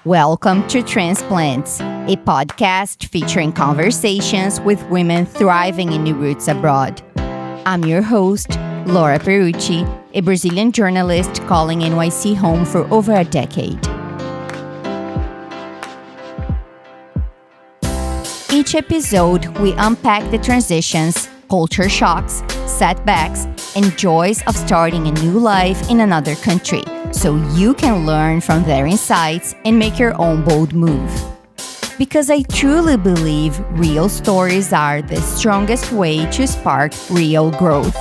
Welcome to Transplants, a podcast featuring conversations with women thriving in new roots abroad. I'm your host, Laura Perucci, a Brazilian journalist calling NYC home for over a decade. Each episode, we unpack the transitions, culture shocks, setbacks, and joys of starting a new life in another country, so you can learn from their insights and make your own bold move. Because I truly believe real stories are the strongest way to spark real growth.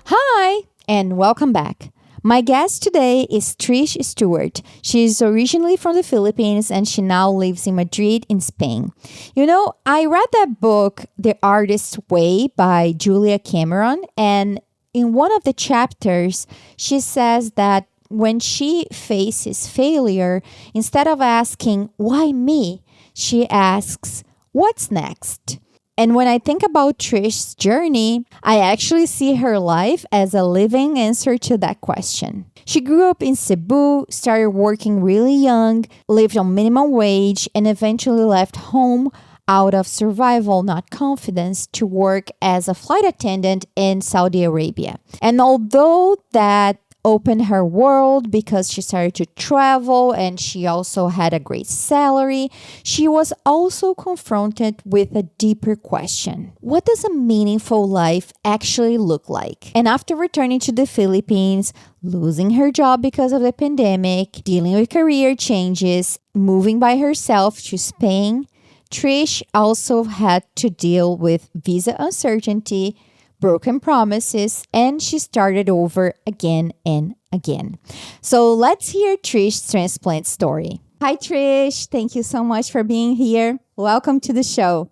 Hi, and welcome back. My guest today is Trish Estuart. She is originally from the Philippines and she now lives in Madrid in Spain. You know, I read that book, The Artist's Way by Julia Cameron, and in one of the chapters, she says that when she faces failure, instead of asking, why me? She asks, what's next? And when I think about Trish's journey, I actually see her life as a living answer to that question. She grew up in Cebu, started working really young, lived on minimum wage, and eventually left home out of survival, not confidence, to work as a flight attendant in Saudi Arabia. And although that opened her world because she started to travel and she also had a great salary, she was also confronted with a deeper question. What does a meaningful life actually look like? And after returning to the Philippines, losing her job because of the pandemic, dealing with career changes, moving by herself to Spain, Trish also had to deal with visa uncertainty, broken promises, and she started over again and again. So let's hear Trish's transplant story. Hi, Trish. Thank you so much for being here. Welcome to the show.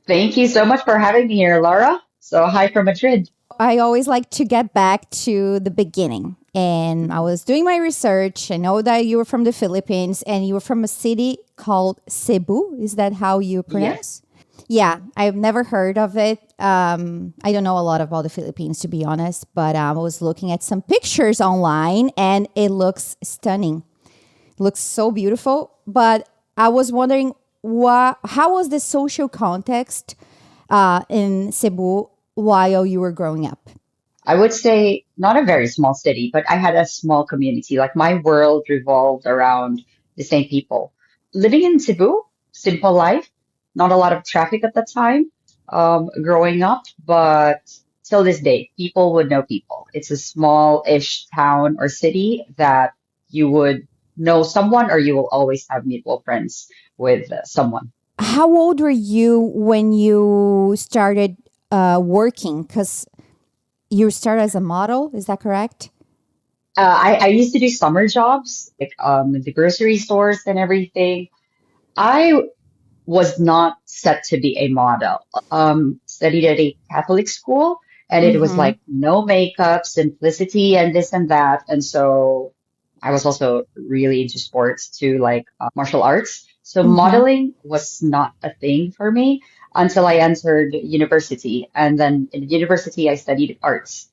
Thank you so much for having me here, Laura. So, hi from Madrid. I always like to get back to the beginning. And I was doing my research. I know that you were from the Philippines and you were from a city called Cebu. Is that how you pronounce? Yes. Yeah, I've never heard of it. I don't know a lot about the Philippines, to be honest, but I was looking at some pictures online and it looks stunning. It looks so beautiful. But I was wondering, how was the social context in Cebu while you were growing up? I would say not a very small city, but I had a small community. Like my world revolved around the same people. Living in Cebu, simple life, not a lot of traffic at the time, growing up, but till this day, people would know people. It's a small-ish town or city that you would know someone or you will always have mutual friends with someone. How old were you when you started working? Because you started as a model, is that correct? I used to do summer jobs, like the grocery stores and everything. I was not set to be a model. Studied at a Catholic school, and it was Mm-hmm. like no makeup, simplicity, and this and that. And so I was also really into sports too, like martial arts. So Mm-hmm. modeling was not a thing for me until I entered university. And then in university, I studied arts.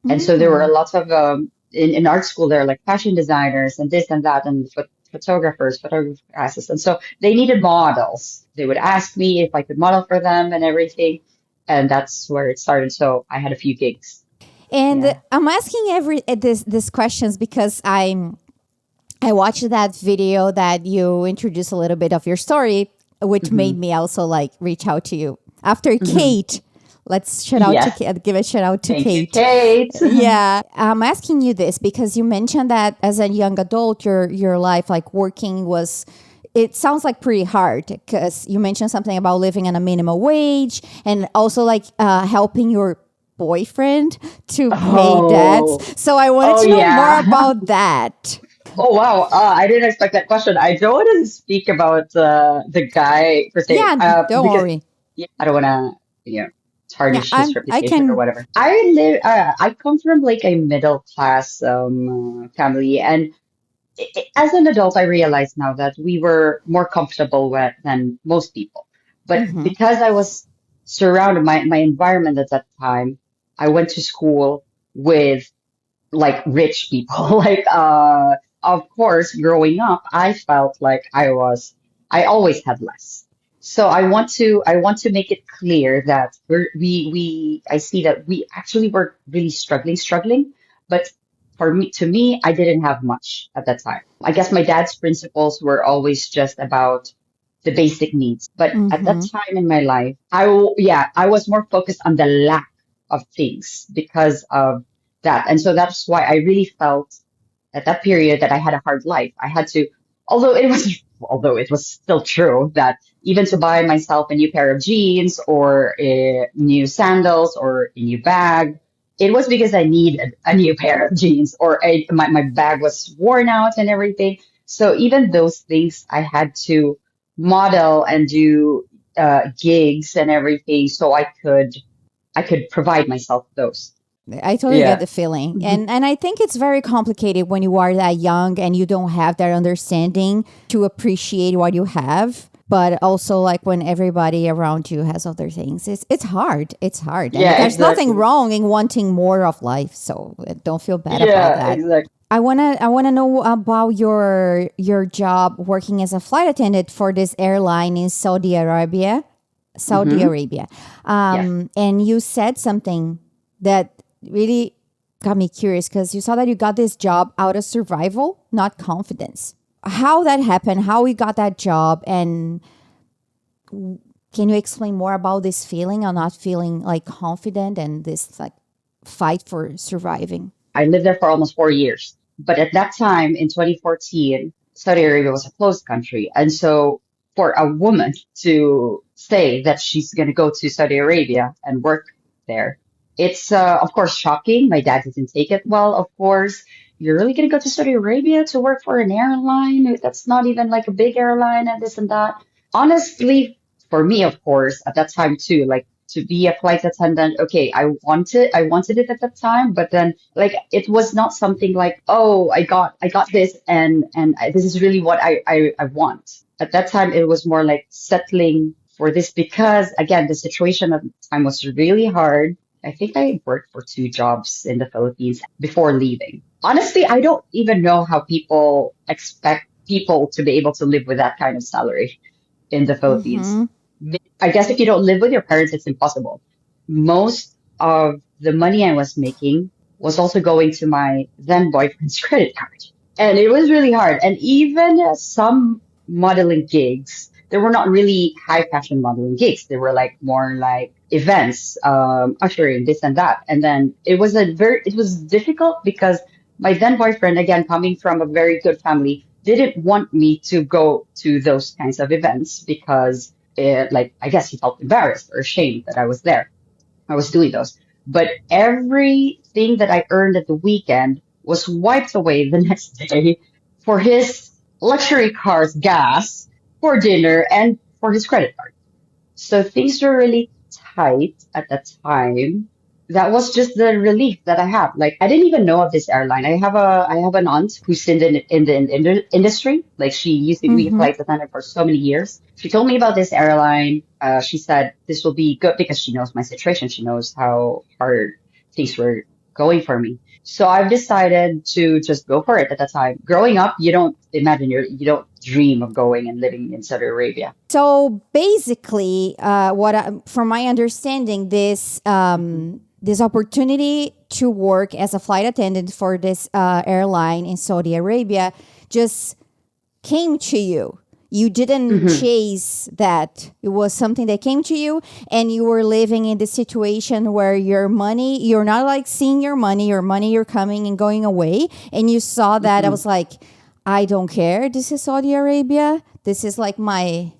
And so there were a Mm. lot of in art school there are like fashion designers and this and that and photographers, photography classes. And so they needed models. They would ask me if I could model for them and everything. And that's where it started. So I had a few gigs. And Yeah. I'm asking every this questions because I watched that video that you introduced a little bit of your story, which Hmm. made me also like reach out to you. After Hmm. Kate, let's Yes. give a shout out to Thank you, Kate. Kate. Yeah, I'm asking you this because you mentioned that as a young adult, your life like working was. It sounds like pretty hard because you mentioned something about living on a minimum wage and also like helping your boyfriend to pay debts. Oh, So I wanted oh to know more yeah. about that. Oh wow. I didn't expect that question. I don't want to speak about the guy per se, Yeah, don't because worry. yeah, I don't want to, Yeah, tarnish his I reputation or can. whatever. I come from like a middle class family, and as an adult, I realize now that we were more comfortable with than most people. But Mm-hmm. because I was surrounded, my environment at that time, I went to school with like rich people. Of course, growing up, I felt like I always had less. So I want to make it clear that I see that we actually were really struggling, but to me, I didn't have much at that time. I guess my dad's principles were always just about the basic needs. But at that Mm-hmm. time in my life, yeah, I was more focused on the lack of things because of that. And so that's why I really felt at that period that I had a hard life. I had to, although it was still true that even to buy myself a new pair of jeans or new sandals or a new bag, it was because I needed a new pair of jeans or my bag was worn out and everything. So even those things I had to model and do gigs and everything so I could provide myself those. I totally get Yeah. the feeling. And I think it's very complicated when you are that young and you don't have that understanding to appreciate what you have. But also like when everybody around you has other things. It's hard. It's hard. And Yeah, there's nothing exactly. wrong in wanting more of life. So don't feel bad about Yeah, that. exactly. I wanna know about your job working as a flight attendant for this airline in Saudi Arabia. Saudi Hmm. Arabia. Yes. And you said something that really got me curious because you saw that you got this job out of survival, not confidence. How that happened, how you got that job, and can you explain more about this feeling of not feeling like confident and this like fight for surviving? I lived there for almost 4 years. But at that time in 2014, Saudi Arabia was a closed country. And so for a woman to say that she's going to go to Saudi Arabia and work there, it's of course shocking. My dad didn't take it well, of course. You're really going to go to Saudi Arabia to work for an airline that's not even like a big airline and this and that. Honestly, for me, of course, at that time too, like to be a flight attendant, okay, I wanted it at that time, but then like it was not something like, oh, I got this this is really what I want. At that time, it was more like settling for this because again, the situation at the time was really hard. I think I worked for two jobs in the Philippines before leaving. Honestly, I don't even know how people expect people to be able to live with that kind of salary in the Philippines. Mm-hmm. I guess if you don't live with your parents, it's impossible. Most of the money I was making was also going to my then boyfriend's credit card. And it was really hard. And even some modeling gigs, they were not really high fashion modeling gigs. They were like more like events, ushering this and that. And then it was difficult because my then boyfriend, again, coming from a very good family, didn't want me to go to those kinds of events because like I guess he felt embarrassed or ashamed that I was there. I was doing those. But everything that I earned at the weekend was wiped away the next day for his luxury car's gas, for dinner, and for his credit card. So things were really tight at that time. That was just the relief that I have. Like I didn't even know of this airline. I have an aunt who's in the industry. Like she used to be a Mm-hmm. flight attendant for so many years. She told me about this airline. She said this will be good because she knows my situation. She knows how hard things were going for me. So I've decided to just go for it at that time. Growing up, you don't dream of going and living in Saudi Arabia. So basically, from my understanding, this opportunity to work as a flight attendant for this airline in Saudi Arabia just came to you. You didn't Hmm. chase that. It was something that came to you, and you were living in the situation where you're not like seeing your money, you're coming and going away. And you saw that. I Hmm. was like, I don't care. This is Saudi Arabia. This is like my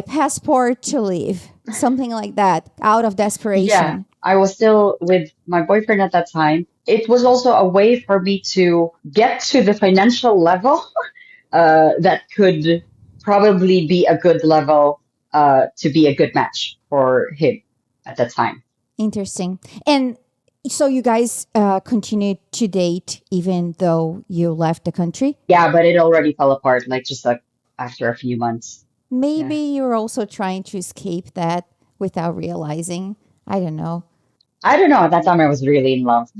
passport to leave. Something like that, out of Yeah, desperation. I was still with my boyfriend at that time. It was also a way for me to get to the financial level that could probably be a good level to be a good match for him at that time. Interesting. And so you guys continued to date even though you left the country? Yeah, but it already fell apart, like just like after a few months. Maybe Yeah. you're also trying to escape that without realizing. I don't know. I don't know. At that time, I was really in love.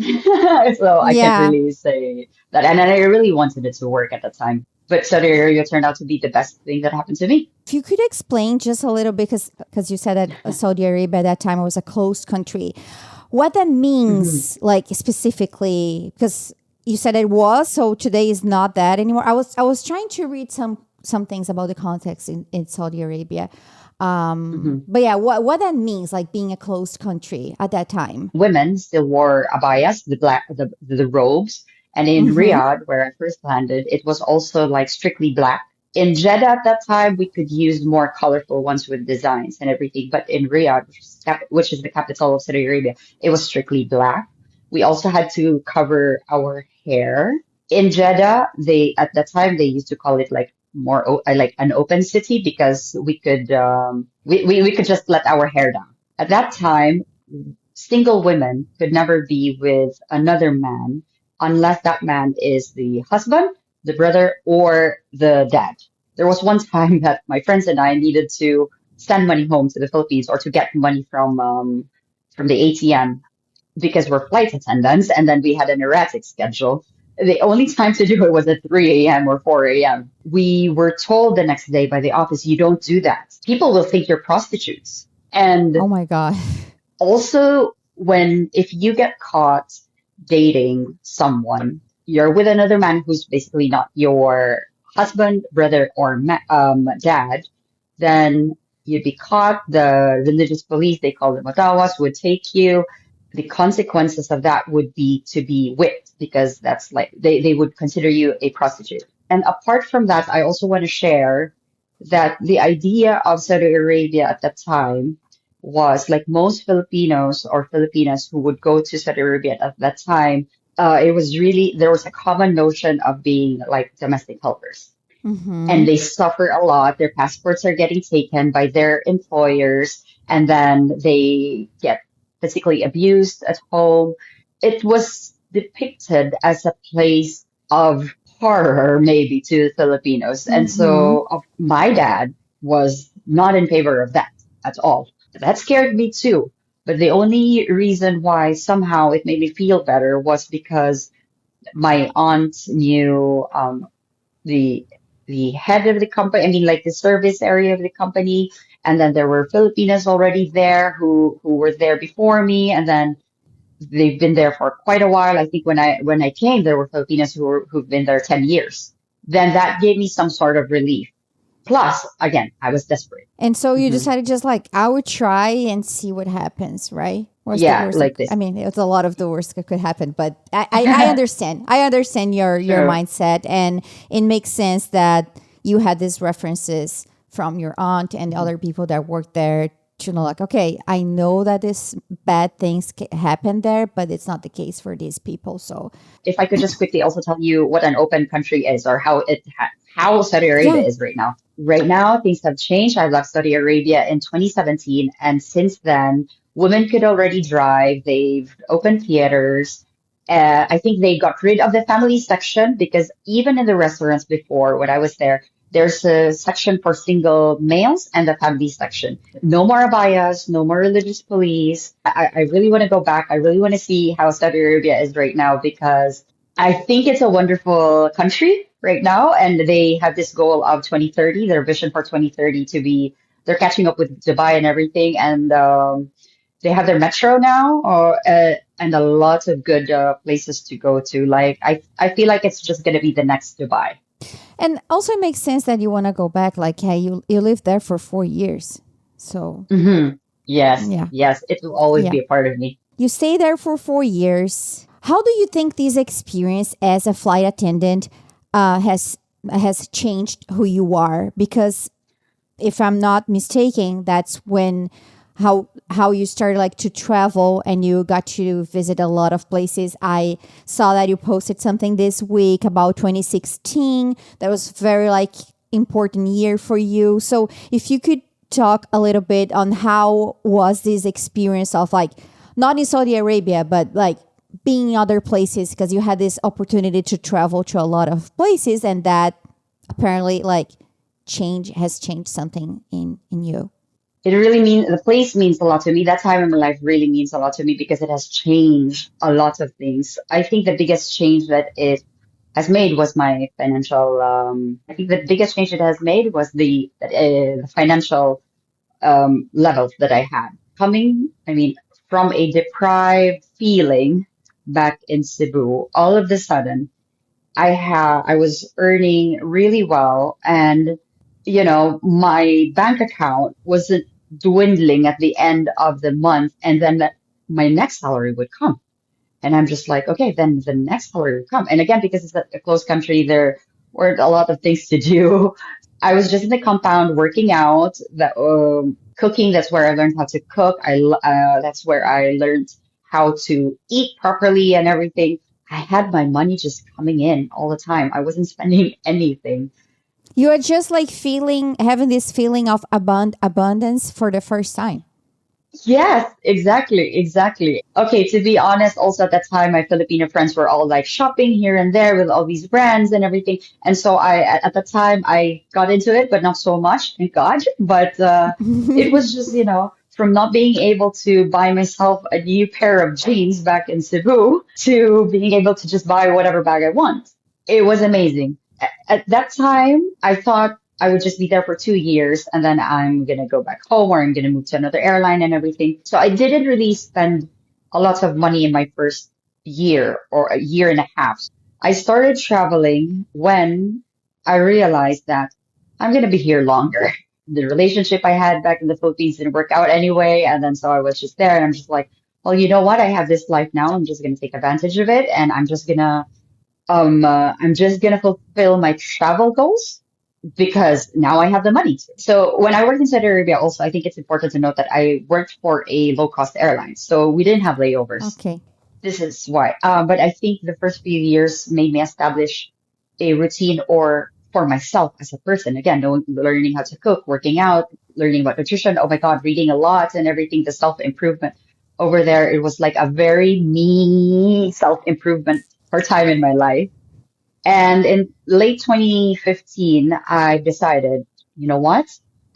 So I can't Yeah. really say that. And I really wanted it to work at the time. But Saudi Arabia turned out to be the best thing that happened to me. If you could explain just a little bit, because you said that Saudi Arabia at that time was a closed country, what that Mhm. means, like specifically, because you said it was, so today is not that anymore. I was trying to read some things about the context in Saudi Arabia, Mhm. but yeah, what that means, like being a closed country at that time. Women still wore abayas, the robes. And in Mm-hmm. Riyadh, where I first landed, it was also like strictly black. In Jeddah at that time, we could use more colorful ones with designs and everything. But in Riyadh, which is the capital of Saudi Arabia, it was strictly black. We also had to cover our hair. In Jeddah, they at that time they used to call it like like an open city because we could just let our hair down. At that time, single women could never be with another man unless that man is the husband, the brother, or the dad. There was one time that my friends and I needed to send money home to the Philippines or to get money from the ATM because we're flight attendants and then we had an erratic schedule. The only time to do it was at 3 a.m. or 4 a.m. We were told the next day by the office, you don't do that. People will think you're prostitutes. Oh And my god. also, if you get caught dating someone, you're with another man who's basically not your husband, brother, or dad, then you'd be caught. The religious police, they call them matawas, would take you. The consequences of that would be to be whipped because that's like they would consider you a prostitute. And apart from that, I also want to share that the idea of Saudi Arabia at that time was like most Filipinos or Filipinas who would go to Saudi Arabia at that time, it was really, there was a common notion of being like domestic helpers. Mm-hmm. And they suffer a lot. Their passports are getting taken by their employers, and then they get physically abused at home. It was depicted as a place of horror, maybe to the Filipinos. And Mm-hmm. so my dad was not in favor of that at all. That scared me too. But the only reason why somehow it made me feel better was because my aunt knew the the head of the company, I mean like the service area of the company, and then there were Filipinos already there who were there before me, and then they've been there for quite a while. I think when I came, there were Filipinos who've been there 10 years. Then that gave me some sort of relief. Plus, again, I was desperate. And so you Hmm. decided just like I would try and see what happens, right? What's the Yeah, worst? like I this. mean, it's a lot of the worst that could happen, but I understand. I understand your True. mindset, and it makes sense that you had these references from your aunt and Mhm. other people that worked there to know, like, okay, I know that this bad things happen there, but it's not the case for these people. So If I could just quickly also tell you what an open country is or how Saudi Arabia yeah. is right now. Right now, things have changed. I left Saudi Arabia in 2017, and since then, women could already drive. They've opened theaters. I think they got rid of the family section because even in the restaurants before, when I was there, there's a section for single males and the family section. No more abayas, no more religious police. I really want to go back. I really want to see how Saudi Arabia is right now because I think it's a wonderful country right now. And they have this goal of 2030, their vision for 2030 to be, they're catching up with Dubai and everything. And they have their metro now and a lot of good places to go to. Like, I feel like it's just going to be the next Dubai. And also it makes sense that you want to go back. Like, hey, you lived there for 4 years. So Hmm. Yes, yeah. yes, it will always Yeah. be a part of me. You stay there for 4 years. How do you think this experience as a flight attendant has changed who you are? Because if I'm not mistaken, that's when how you started like to travel and you got to visit a lot of places. I saw that you posted something this week about 2016. That was very like important year for you. So if you could talk a little bit on how was this experience of like not in Saudi Arabia but like being in other places because you had this opportunity to travel to a lot of places and that apparently like change has changed something in you. It really means the place means a lot to me. That time in my life really means a lot to me because it has changed a lot of things. I think the biggest change that it has made was my financial. I think the biggest change it has made was the financial levels that I had coming. I mean, from a deprived feeling back in Cebu, all of the sudden I was earning really well, and my bank account wasn't dwindling at the end of the month, and then my next salary would come. And I'm just like, okay, then the next salary will come. And again, because it's a closed country, there weren't a lot of things to do. I was just in the compound working out, cooking. That's where I learned how to cook. That's where I learned how to eat properly and everything. I had my money just coming in all the time. I wasn't spending anything. You are just like having this feeling of abundance for the first time. Yes, exactly, exactly. Okay, to be honest, also at that time, my Filipino friends were all like shopping here and there with all these brands and everything. And so at the time, I got into it, but not so much, thank God. But it was just, from not being able to buy myself a new pair of jeans back in Cebu to being able to just buy whatever bag I want. It was amazing. At that time, I thought I would just be there for 2 years and then I'm gonna go back home or I'm gonna move to another airline and everything. So I didn't really spend a lot of money in my first year or a year and a half. I started traveling when I realized that I'm gonna be here longer. The relationship I had back in the Philippines didn't work out anyway, and then so I was just there and I'm just like, well, you know what? I have this life now. I'm just gonna take advantage of it and I'm just gonna fulfill my travel goals because now I have the money. So when I worked in Saudi Arabia, also I think it's important to note that I worked for a low cost airline, so we didn't have layovers. Okay. This is why. But I think the first few years made me establish a routine or for myself as a person. Again, learning how to cook, working out, learning about nutrition. Oh my God, reading a lot and everything. The self improvement over there. It was like a very me self improvement for time in my life. And in late 2015, I decided, you know what?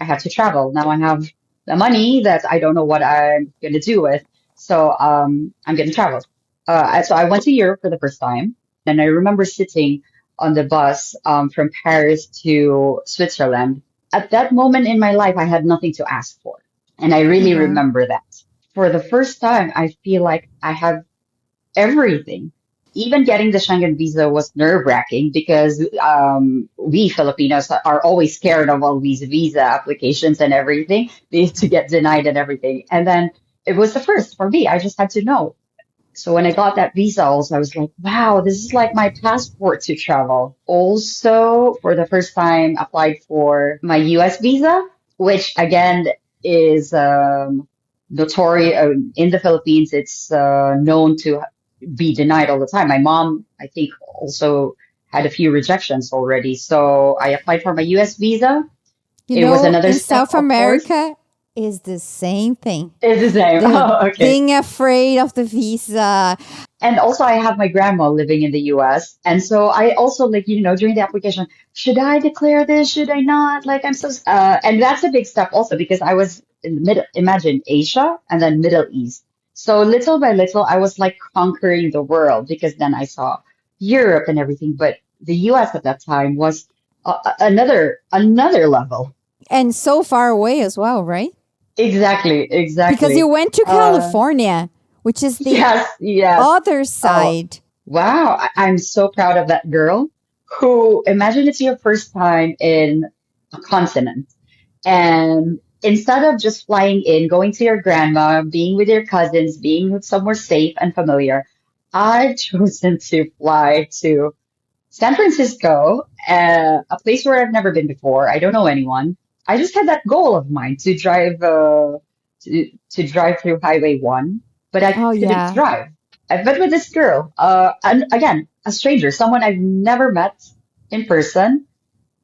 I have to travel. Now I have the money that I don't know what I'm going to do with. So I'm going to travel. So I went to Europe for the first time. And I remember sitting on the bus from Paris to Switzerland. At that moment in my life, I had nothing to ask for. And I really Uh-huh. remember that. For the first time, I feel like I have everything. Even getting the Schengen visa was nerve-wracking because we Filipinos are always scared of all these visa applications and everything, to get denied and everything. And then it was the first for me. I just had to know. So when I got that visa, also, I was like, wow, this is like my passport to travel. Also, for the first time, applied for my US visa, which again is notorious in the Philippines. It's known to be denied all the time. My mom, I think, also had a few rejections already. So I applied for my US visa. You It was know, another in step, South of course. America is the same thing. It's the same. The Oh, okay. being afraid of the visa. And also, I have my grandma living in the US. And so I also, like, during the application, should I declare this? Should I not? Like, and that's a big step also because I was in the middle, imagine Asia and then Middle East. So little by little, I was like conquering the world because then I saw Europe and everything. But the US at that time was another level. And so far away as well, right? Exactly, Because you exactly. went to California, which is the Yes, yes. other Oh, side. wow, I'm so proud of that girl who imagine it's your first time in a continent. And instead of just flying in, going to your grandma, being with your cousins, being with somewhere safe and familiar, I've chosen to fly to San Francisco, a place where I've never been before. I don't know anyone. I just had that goal of mine to drive through Highway 1, but I Oh, couldn't yeah. drive. I've met with this girl, and again, a stranger, someone I've never met in person,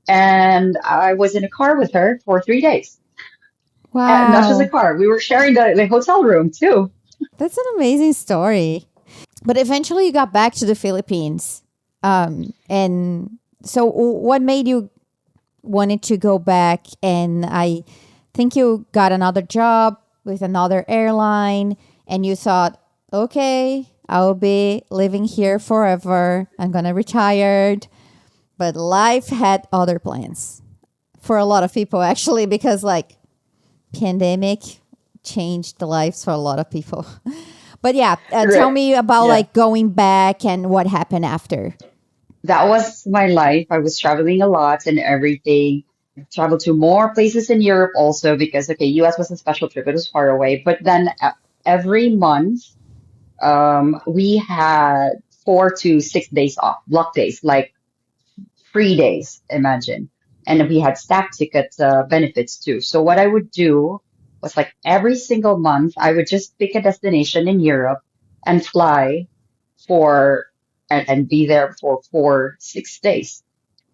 and I was in a car with her for 3 days. Not just a Wow. car, we were sharing the hotel room too. That's an amazing story. But eventually you got back to the Philippines. And so what made you wanted to go back? And I think you got another job with another airline and you thought, okay, I'll be living here forever. I'm going to retire. But life had other plans for a lot of people, actually, because like pandemic changed the lives for a lot of people. But yeah, tell Right. me about Yeah. like going back and what happened after. That was my life. I was traveling a lot and everything. Traveled to more places in Europe also because, okay, US was a special trip. It was far away. But then every month, we had 4 to 6 days off, block days, like 3 days, imagine. And we had staff ticket benefits too. So what I would do was like every single month, I would just pick a destination in Europe and fly for and be there for 4, 6 days.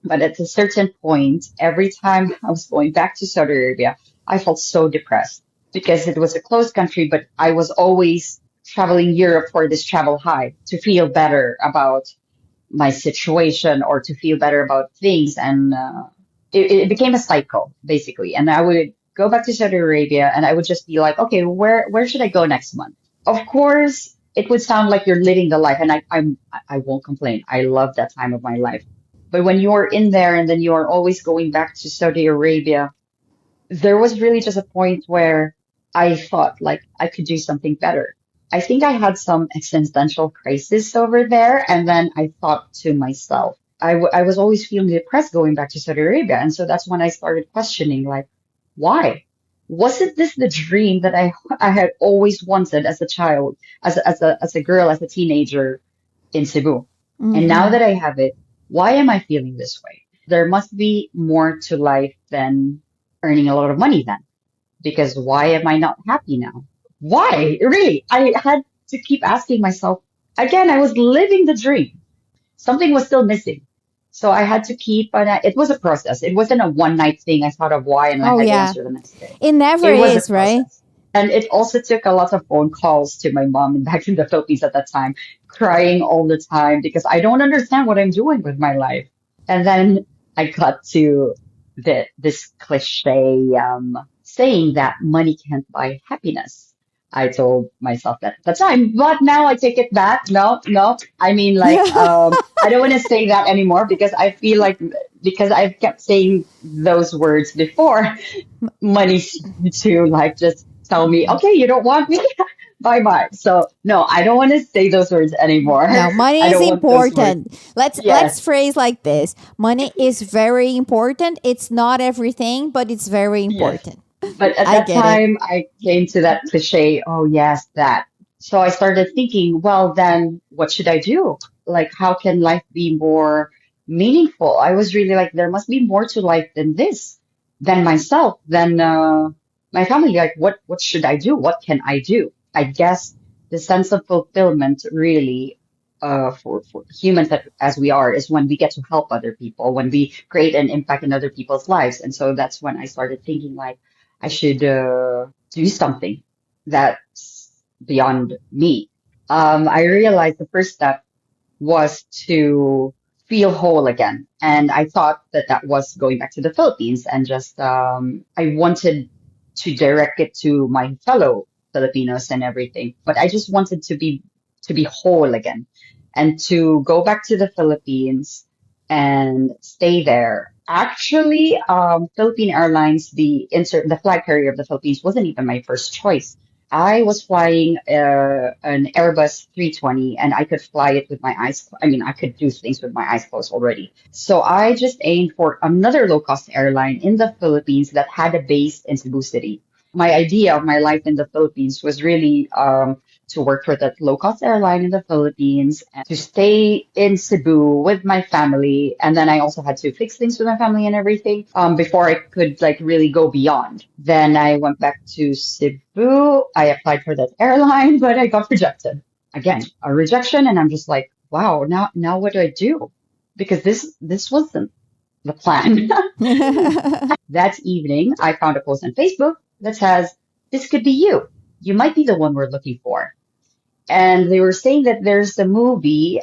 But at a certain point, every time I was going back to Saudi Arabia, I felt so depressed because it was a closed country, but I was always traveling Europe for this travel high to feel better about my situation or to feel better about things. And it became a cycle, basically. And I would go back to Saudi Arabia and I would just be like, okay, where should I go next month? Of course, it would sound like you're living the life, and I won't complain. I love that time of my life. But when you're in there and then you're always going back to Saudi Arabia, there was really just a point where I thought like I could do something better. I think I had some existential crisis over there, and then I thought to myself, I was always feeling depressed going back to Saudi Arabia, and so that's when I started questioning like, why? Wasn't this the dream that I had always wanted as a child, as a girl, as a teenager in Cebu? And now Mm-hmm. that I have it, why am I feeling this way? There must be more to life than earning a lot of money then. Because why am I not happy now? Why? Really? I had to keep asking myself. Again, I was living the dream. Something was still missing. So I had to keep, and it was a process. It wasn't a one night thing. I thought of why and I Oh, had the yeah. answer the next day. It never It was a is, right? process. And it also took a lot of phone calls to my mom back in the Philippines at that time, crying all the time because I don't understand what I'm doing with my life. And then I got to this cliche saying that money can't buy happiness. I told myself that at the time, but now I take it back. No, no. I mean, like, I don't want to say that anymore because I feel like because I've kept saying those words before, money to like just tell me, okay, you don't want me, bye bye. So no, I don't want to say those words anymore. No, money I is don't want those words. important. Let's Yes, phrase like this. Money is very important. It's not everything, but it's very yes. important. But at I that get it. time, I came to that cliche, oh, yes, that. So I started thinking, well, then what should I do? Like, how can life be more meaningful? I was really like, there must be more to life than this, than myself, than my family. Like, what should I do? What can I do? I guess the sense of fulfillment really, for humans that, as we are, is when we get to help other people, when we create an impact in other people's lives. And so that's when I started thinking like, I should do something that's beyond me. I realized the first step was to feel whole again. And I thought that that was going back to the Philippines and just, I wanted to direct it to my fellow Filipinos and everything, but I just wanted to be whole again and to go back to the Philippines and stay there. Actually, Philippine Airlines, the flag carrier of the Philippines, wasn't even my first choice. I was flying an Airbus 320 and I could fly it with my eyes. I mean, I could do things with my eyes closed already. So I just aimed for another low cost airline in the Philippines that had a base in Cebu City. My idea of my life in the Philippines was really to work for that low cost airline in the Philippines and to stay in Cebu with my family. And then I also had to fix things with my family and everything before I could like really go beyond. Then I went back to Cebu. I applied for that airline, but I got rejected. Again, a rejection. And I'm just like, wow, now what do I do? Because this wasn't the plan. That evening, I found a post on Facebook that says, this could be you. You might be the one we're looking for. And they were saying that there's a movie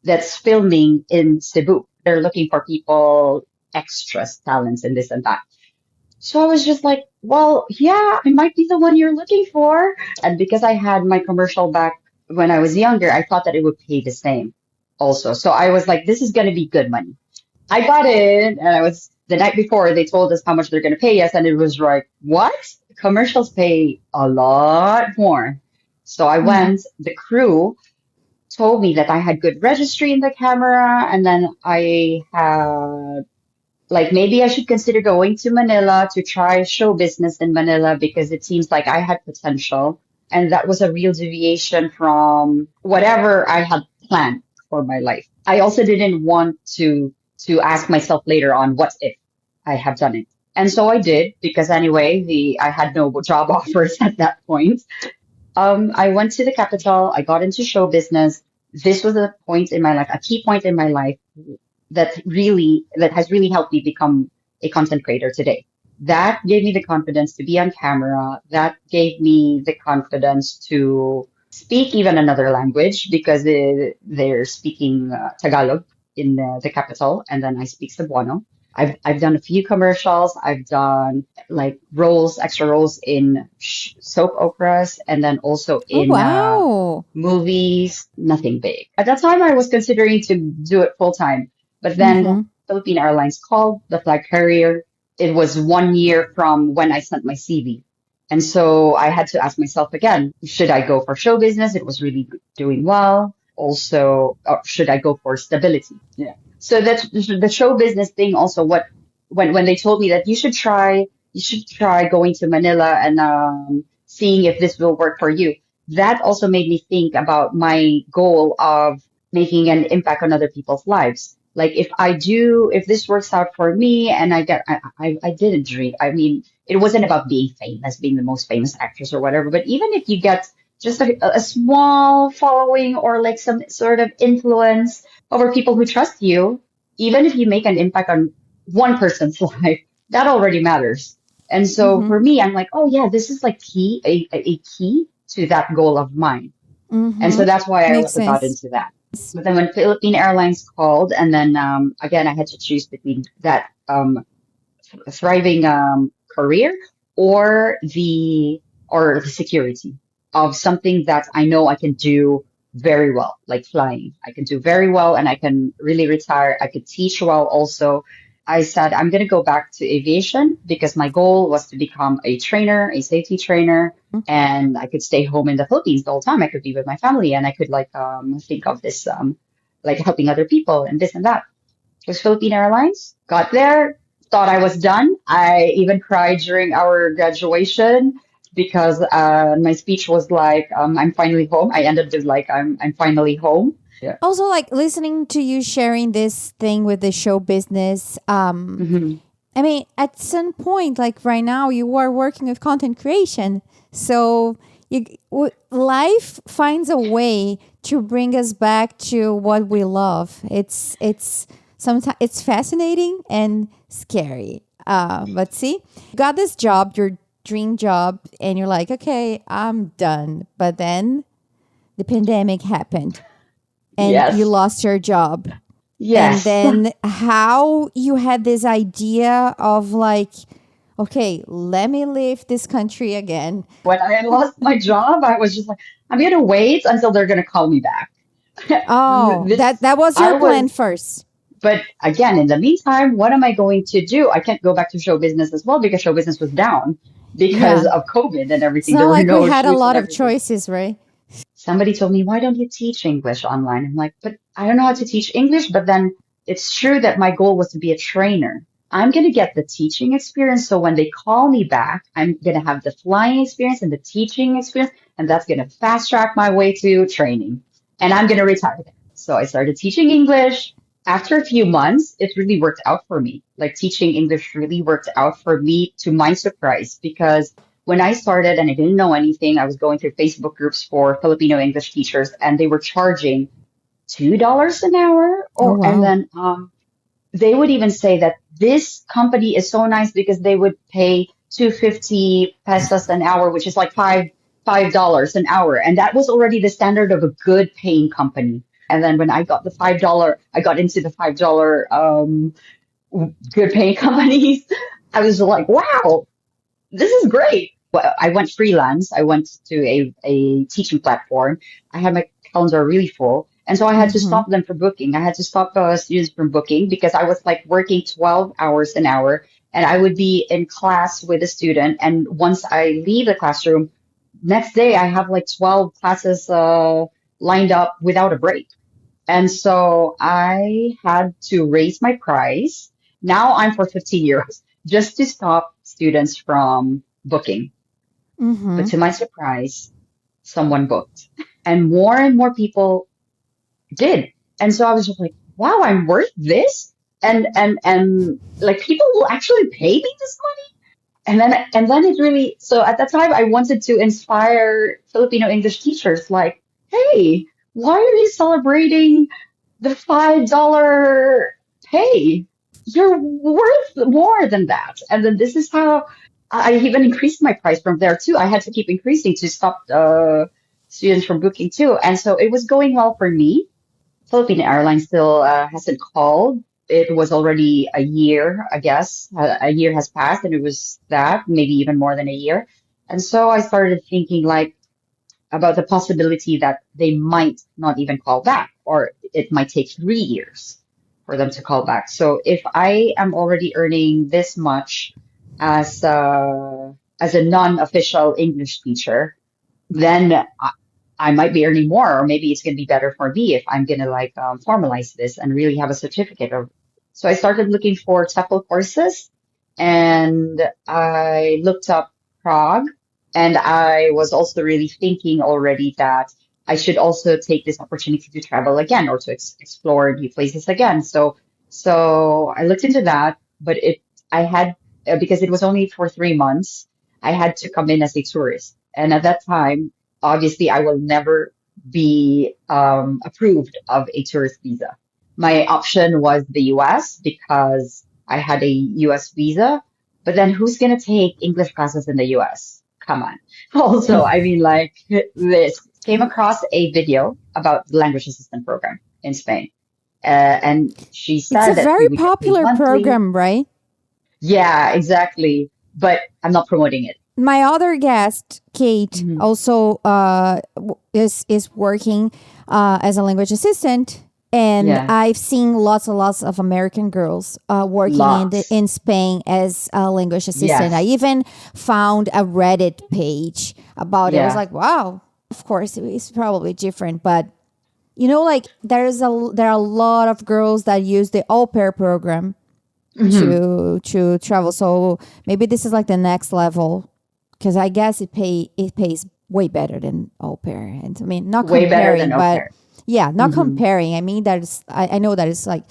that's filming in Cebu. They're looking for people, extras, talents, and this and that. So I was just like, well, yeah, I might be the one you're looking for. And because I had my commercial back when I was younger, I thought that it would pay the same also. So I was like, this is going to be good money. I got in and I was the night before they told us how much they're going to pay us. And it was like, what? Commercials pay a lot more. So I Mm-hmm. went, the crew told me that I had good registry in the camera. And then I had like maybe I should consider going to Manila to try show business in Manila because it seems like I had potential. And that was a real deviation from whatever I had planned for my life. I also didn't want to ask myself later on, what if I have done it? And so I did because anyway, the I had no job offers at that point. I went to the capital, I got into show business. This was a point in my life, a key point in my life that has really helped me become a content creator today. That gave me the confidence to be on camera. That gave me the confidence to speak even another language because they're speaking Tagalog in the capital, and then I speak Cebuano. I've done a few commercials. I've done like roles, extra roles in soap operas, and then also Oh, in wow. movies. Nothing big. At that time, I was considering to do it full time, but then Mm-hmm. Philippine Airlines called the flag carrier. It was 1 year from when I sent my CV. And so I had to ask myself again, should I go for show business? It was really doing well. Also, or should I go for stability? Yeah. So that's the show business thing also when they told me that you should try going to Manila and seeing if this will work for you. That also made me think about my goal of making an impact on other people's lives. Like if this works out for me and I didn't dream. I mean, it wasn't about being famous, being the most famous actress or whatever, but even if you get just a small following or like some sort of influence over people who trust you, even if you make an impact on one person's life, that already matters. And so Mm-hmm. for me, I'm like, oh yeah, this is like a key to that goal of mine. And Mm-hmm. so that's why I Makes also got sense. into that. But then when Philippine Airlines called, and then again, I had to choose between that thriving career or the security of something that I know I can do very well, like flying. I can do very well, and I can really retire. I could teach well also. I said I'm going to go back to aviation because my goal was to become a trainer, a safety trainer, and I could stay home in the Philippines the whole time. I could be with my family, and I could like think of this like helping other people and this and that. It was Philippine Airlines. Got there, thought I was done. I even cried during our graduation because my speech was like, "I'm finally home." I ended with like, "I'm finally home." Yeah. Also, like listening to you sharing this thing with the show business. Hmm. I mean, at some point, like right now, you are working with content creation, so life finds a way to bring us back to what we love. It's sometimes it's fascinating and scary. But see, you got this job, your dream job, and you're like, okay, I'm done. But then the pandemic happened and you Yes. lost your job. And Yes. then how you had this idea of like, okay, let me leave this country again. When I lost my job, I was just like, I'm gonna wait until they're gonna call me back. Oh, that This, that was I your plan was first. But again, in the meantime, what am I going to do? I can't go back to show business as well because show business was down because Yeah. of COVID and It's everything. not There were like we no had a shoots and lot of everything. choices, right? Somebody told me, why don't you teach English online? I'm like, but I don't know how to teach English. But then it's true that my goal was to be a trainer. I'm going to get the teaching experience. So when they call me back, I'm going to have the flying experience and the teaching experience. And that's going to fast track my way to training. And I'm going to retire there. So I started teaching English. After a few months, it really worked out for me. Like teaching English really worked out for me to my surprise because when I started and I didn't know anything, I was going through Facebook groups for Filipino English teachers, and they were charging $2 an hour. Oh, Or and wow. then they would even say that this company is so nice because they would pay 250 pesos an hour, which is like $5 an hour, and that was already the standard of a good paying company. And then when I got the $5, I got into the $5 good paying companies. I was like, wow, this is great. Well, I went freelance. I went to a teaching platform. I had my calendar really full. And so I had to Mm-hmm. stop them from booking. I had to stop students from booking because I was like working 12 hours an hour and I would be in class with a student. And once I leave the classroom, next day I have like 12 classes lined up without a break. And so I had to raise my price. Now I'm for 50 euros just to stop students from booking. But Mm-hmm. to my surprise, someone booked and more people did. And so I was just like, wow, I'm worth this? And like people will actually pay me this money? And then it really, so at that time I wanted to inspire Filipino English teachers like, hey, why are you celebrating the $5 pay? You're worth more than that. And then this is how I even increased my price from there too. I had to keep increasing to stop students from booking too. And so it was going well for me. Philippine Airlines still hasn't called. It was already a year, I guess. A year has passed, and it was that, maybe even more than a year. And so I started thinking like about the possibility that they might not even call back, or it might take 3 years for them to call back. So if I am already earning this much as a non-official English teacher, then I might be earning more, or maybe it's going to be better for me if I'm going to like formalize this and really have a certificate. Of, so I started looking for TEFL courses, and I looked up Prague, and I was also really thinking already that I should also take this opportunity to travel again or to explore new places again. So I looked into that, but I had because it was only for 3 months, I had to come in as a tourist, and at that time obviously I will never be approved of a tourist visa. My option was the US because I had a US visa, but then who's going to take English classes in the US? Come on. Also, I mean, like this came across a video about the language assistant program in Spain. And she It's a said that we very would get paid popular monthly. program, right? Yeah, exactly. But I'm not promoting it. My other guest, Kate, Mhm. also is working as a language assistant, and Yeah, I've seen lots and lots of American girls working lots. in Spain as a language assistant. I Yes. even found a Reddit page about it. I was Yeah. like, wow. Of course, it's probably different, but like there are a lot of girls that use the au pair program Hmm. to travel. So maybe this is like the next level, because I guess it pays way better than au pair. And I mean, not Way better than comparing, au but pair. yeah, not Hmm. comparing. I mean, I know that it's like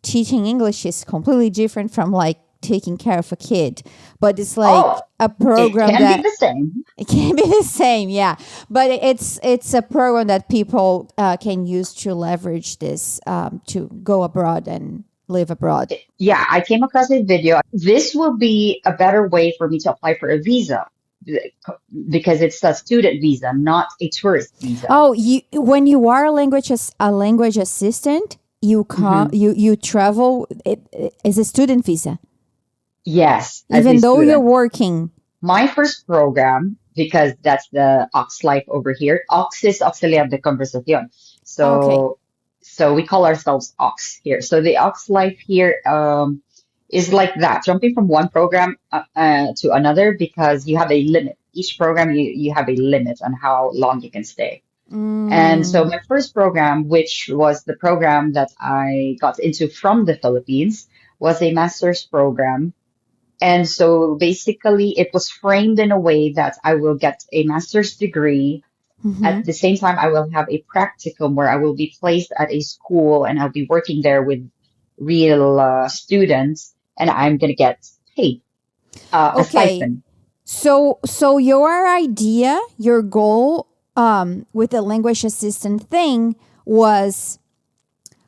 teaching English is completely different from like taking care of a kid, but it's like Oh, a it program can be that the same. it can be the same, yeah. But it's a program that people can use to leverage this to go abroad and live abroad. Yeah, I came across a video. This will be a better way for me to apply for a visa because it's a student visa, not a tourist visa. Oh, you when you are a language assistant, you come Hmm. you travel it is a student visa, Yes, as a even though you're student. working. My first program, because that's the Ox life over here. Ox is auxiliar de conversación. Okay. So we call ourselves Ox here. So the Ox life here is like that, jumping from one program to another because you have a limit. Each program you have a limit on how long you can stay. And so Mm, my first program, which was the program that I got into from the Philippines, was a master's program, and so basically, it was framed in a way that I will get a master's degree. mm-hmm. At the same time, I will have a practicum where I will be placed at a school and I'll be working there with real students, and I'm going to get paid a Okay. stipend. So your idea, your goal, with the language assistant thing was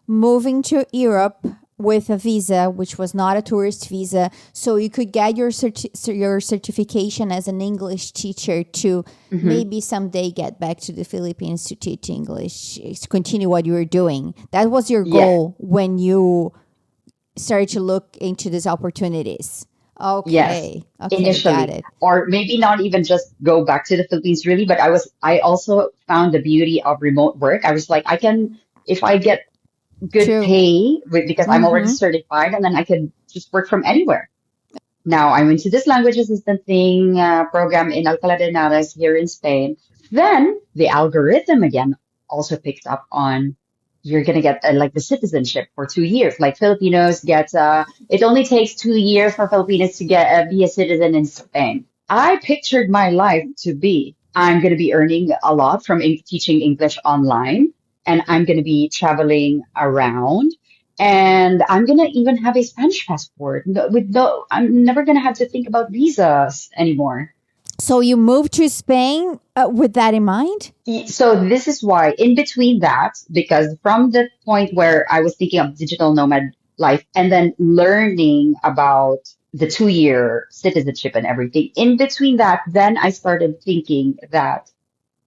moving to Europe with a visa, which was not a tourist visa, so you could get your certification as an English teacher to Hmm. maybe someday get back to the Philippines to teach English, to continue what you were doing. That was your Yeah, goal when you started to look into these opportunities. Yes, Okay. Okay, got initially. it. Or maybe not even just go back to the Philippines really, but I also found the beauty of remote work. I was like, I can, if I get good True. pay because I'm already Mm-hmm. certified, and then I could just work from anywhere. Now I'm into this language assistant thing program in Alcalá de Henares here in Spain. Then the algorithm again also picked up on you're gonna get like the citizenship for 2 years. Like Filipinos get, it only takes 2 years for Filipinos to get be a citizen in Spain. I pictured my life to be I'm gonna be earning a lot from teaching English online, and I'm gonna be traveling around, and I'm gonna even have a Spanish passport. With no, I'm never gonna have to think about visas anymore. So you moved to Spain with that in mind? So this is why, in between that, because from the point where I was thinking of digital nomad life and then learning about the 2 year citizenship and everything, in between that, then I started thinking that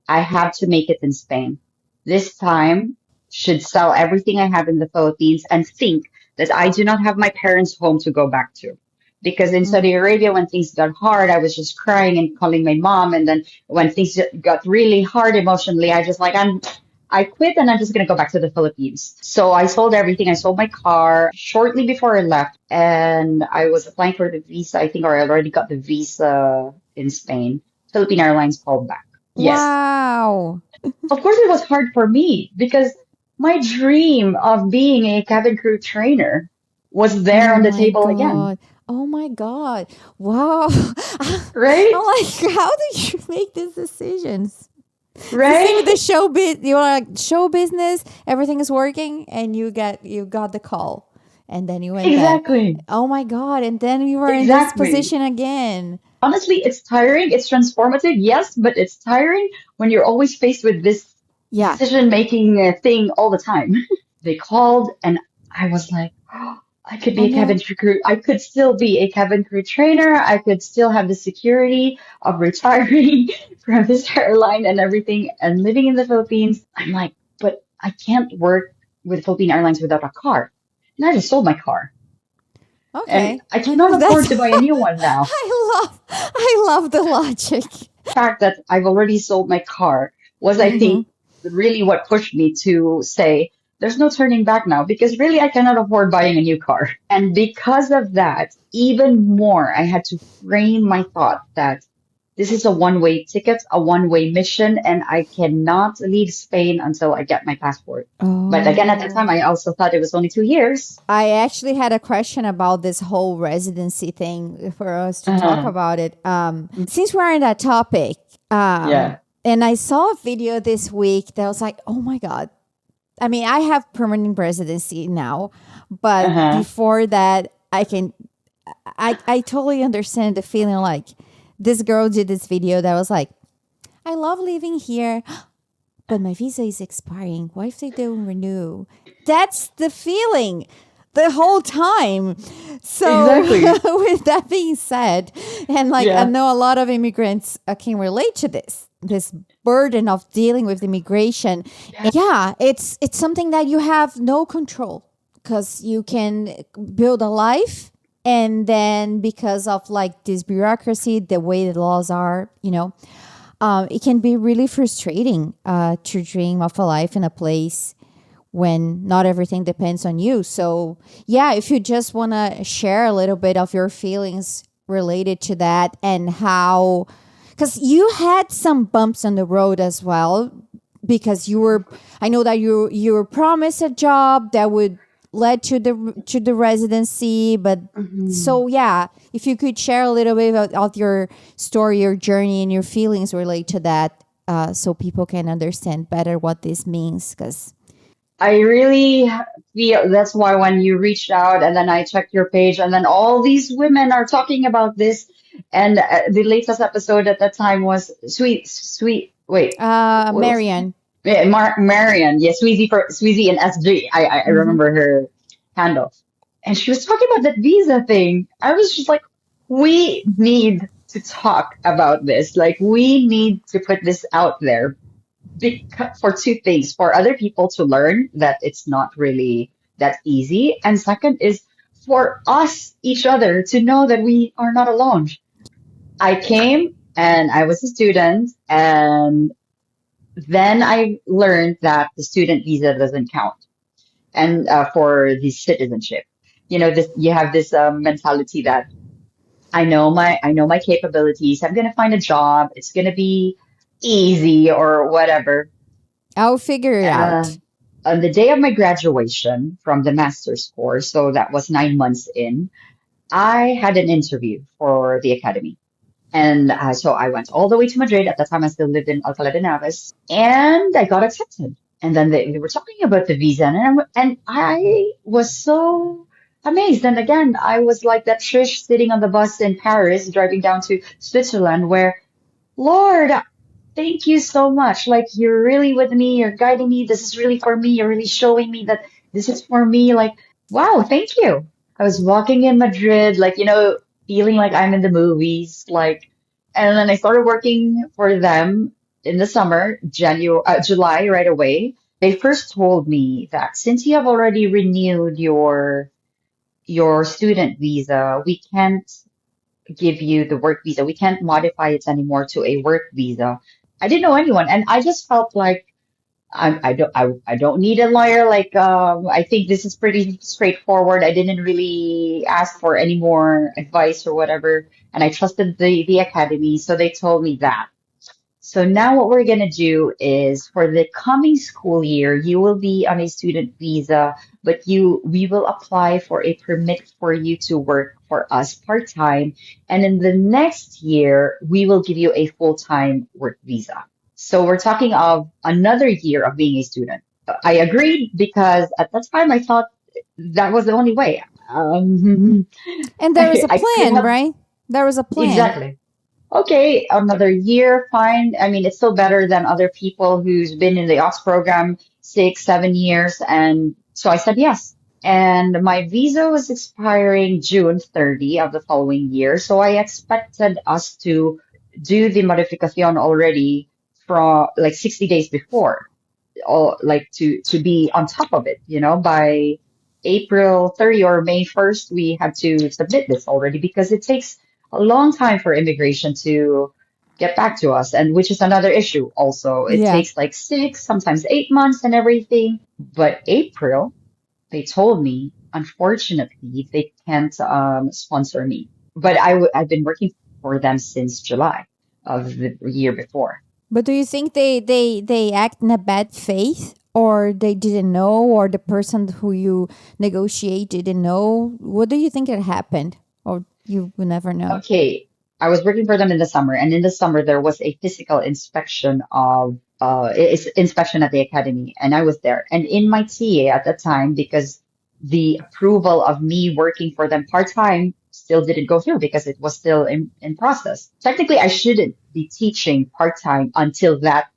I have to make it in Spain. This time should sell everything I have in the Philippines and think that I do not have my parents' home to go back to. Because in Saudi Arabia, when things got hard, I was just crying and calling my mom. And then when things got really hard emotionally, I quit and I'm just going to go back to the Philippines. So I sold everything. I sold my car shortly before I left, and I was applying for the visa, I think, or I already got the visa in Spain. Philippine Airlines called back. Yes. Wow. Of course, it was hard for me because my dream of being a cabin crew trainer was there Oh on the my table again, God. Oh my God. Wow. right? I'm like, how did you make these decisions? It's the same with Right? the show bit. You're like show business, everything is working, and you got the call, and then you went back. Exactly. Oh my God! And then you were in this Exactly. position again. Honestly, it's tiring. It's transformative, yes, but it's tiring when you're always faced with this Yeah. decision making thing all the time. They called, and I was like, oh, I could be Oh a cabin no. crew. I could still be a cabin crew trainer. I could still have the security of retiring from this airline and everything and living in the Philippines. I'm like, but I can't work with Philippine Airlines without a car. And I just sold my car. And Okay. I cannot That's afford to buy a new one now. I love the logic. Fact that I've already sold my car was, I Mm-hmm. think, really what pushed me to say, there's no turning back now because really I cannot afford buying a new car. And because of that, even more, I had to frame my thought that this is a one-way ticket, a one-way mission, and I cannot leave Spain until I get my passport. But again, at the time, Oh. I also thought it was only 2 years. I actually had a question about this whole residency thing for us to talk Uh, about it. Since we're in that topic, yeah. and I saw a video this week that was like, oh my God. I mean, I have permanent residency now, but Uh-huh. before that, I totally understand the feeling like this girl did this video that was like, I love living here, but my visa is expiring. What if they don't renew? That's the feeling the whole time. So, Exactly. with that being said, and like I Yeah. know a lot of immigrants can relate to this burden of dealing with immigration. And yeah, it's something that you have no control because you can build a life, and then because of like this bureaucracy, the way the laws are, it can be really frustrating to dream of a life in a place when not everything depends on you. So, yeah, if you just want to share a little bit of your feelings related to that and how, because you had some bumps on the road as well, because I know that you were promised a job that would lead to the residency, but Mhm. so yeah, if you could share a little bit of your story, your journey, and your feelings relate to that, so people can understand better what this means. Because I really feel that's why when you reached out and then I checked your page and then all these women are talking about this, and the latest episode at that time was wait, what was her name? Marian. Yeah, Marian, yeah, Sweezy and SG. I Mm-hmm. remember her handle. And she was talking about that visa thing. I was just like, we need to talk about this. Like, we need to put this out there for two things: for other people to learn that it's not really that easy, and second is for us, each other, to know that we are not alone. I came and I was a student, and then I learned that the student visa doesn't count, and for the citizenship, this you have this mentality that I know my capabilities. I'm gonna find a job. It's gonna be easy or whatever. I'll figure it Uh, out. on the day of my graduation from the master's course, so that was 9 months in, I had an interview for the academy. And so I went all the way to Madrid. At that time, I still lived in Alcalá de Henares, and I got accepted. And then they were talking about the visa, and I was so amazed. And again, I was like that Trish sitting on the bus in Paris, driving down to Switzerland, where, Lord, thank you so much. Like, you're really with me, you're guiding me. This is really for me. You're really showing me that this is for me. Like, wow, thank you. I was walking in Madrid, like, feeling like I'm in the movies, like, and then I started working for them in the summer, July, right away. They first told me that since you have already renewed your student visa, we can't give you the work visa. We can't modify it anymore to a work visa. I didn't know anyone, and I just felt like I don't need a lawyer. Like, I think this is pretty straightforward. I didn't really ask for any more advice or whatever, and I trusted the academy, so they told me that. So now what we're going to do is for the coming school year, you will be on a student visa, but we will apply for a permit for you to work for us part-time. And in the next year, we will give you a full-time work visa. So we're talking of another year of being a student. I agreed because at that time I thought that was the only way. And there is I, a I could plan, have, right? There is a plan. exactly. Okay, another year, fine. I mean, it's still better than other people who's been in the Ox program 6, 7 years. And so I said yes. And my visa was expiring June 30 of the following year. So I expected us to do the modificación already from like 60 days before, or like to be on top of it, by April 30 or May 1st, we had to submit this already because it takes a long time for immigration to get back to us, and which is another issue also. It Yeah. takes like 6, sometimes 8 months and everything. But April, they told me, unfortunately, they can't sponsor me. But I've been working for them since July of the year before. But do you think they act in a bad faith, or they didn't know, or the person who you negotiate didn't know? What do you think had happened? Or you will never know. Okay, I was working for them in the summer, and in the summer there was a physical inspection of inspection at the academy, and I was there. And in my TA at that time, because the approval of me working for them part-time still didn't go through because it was still in process. Technically, I shouldn't be teaching part-time until that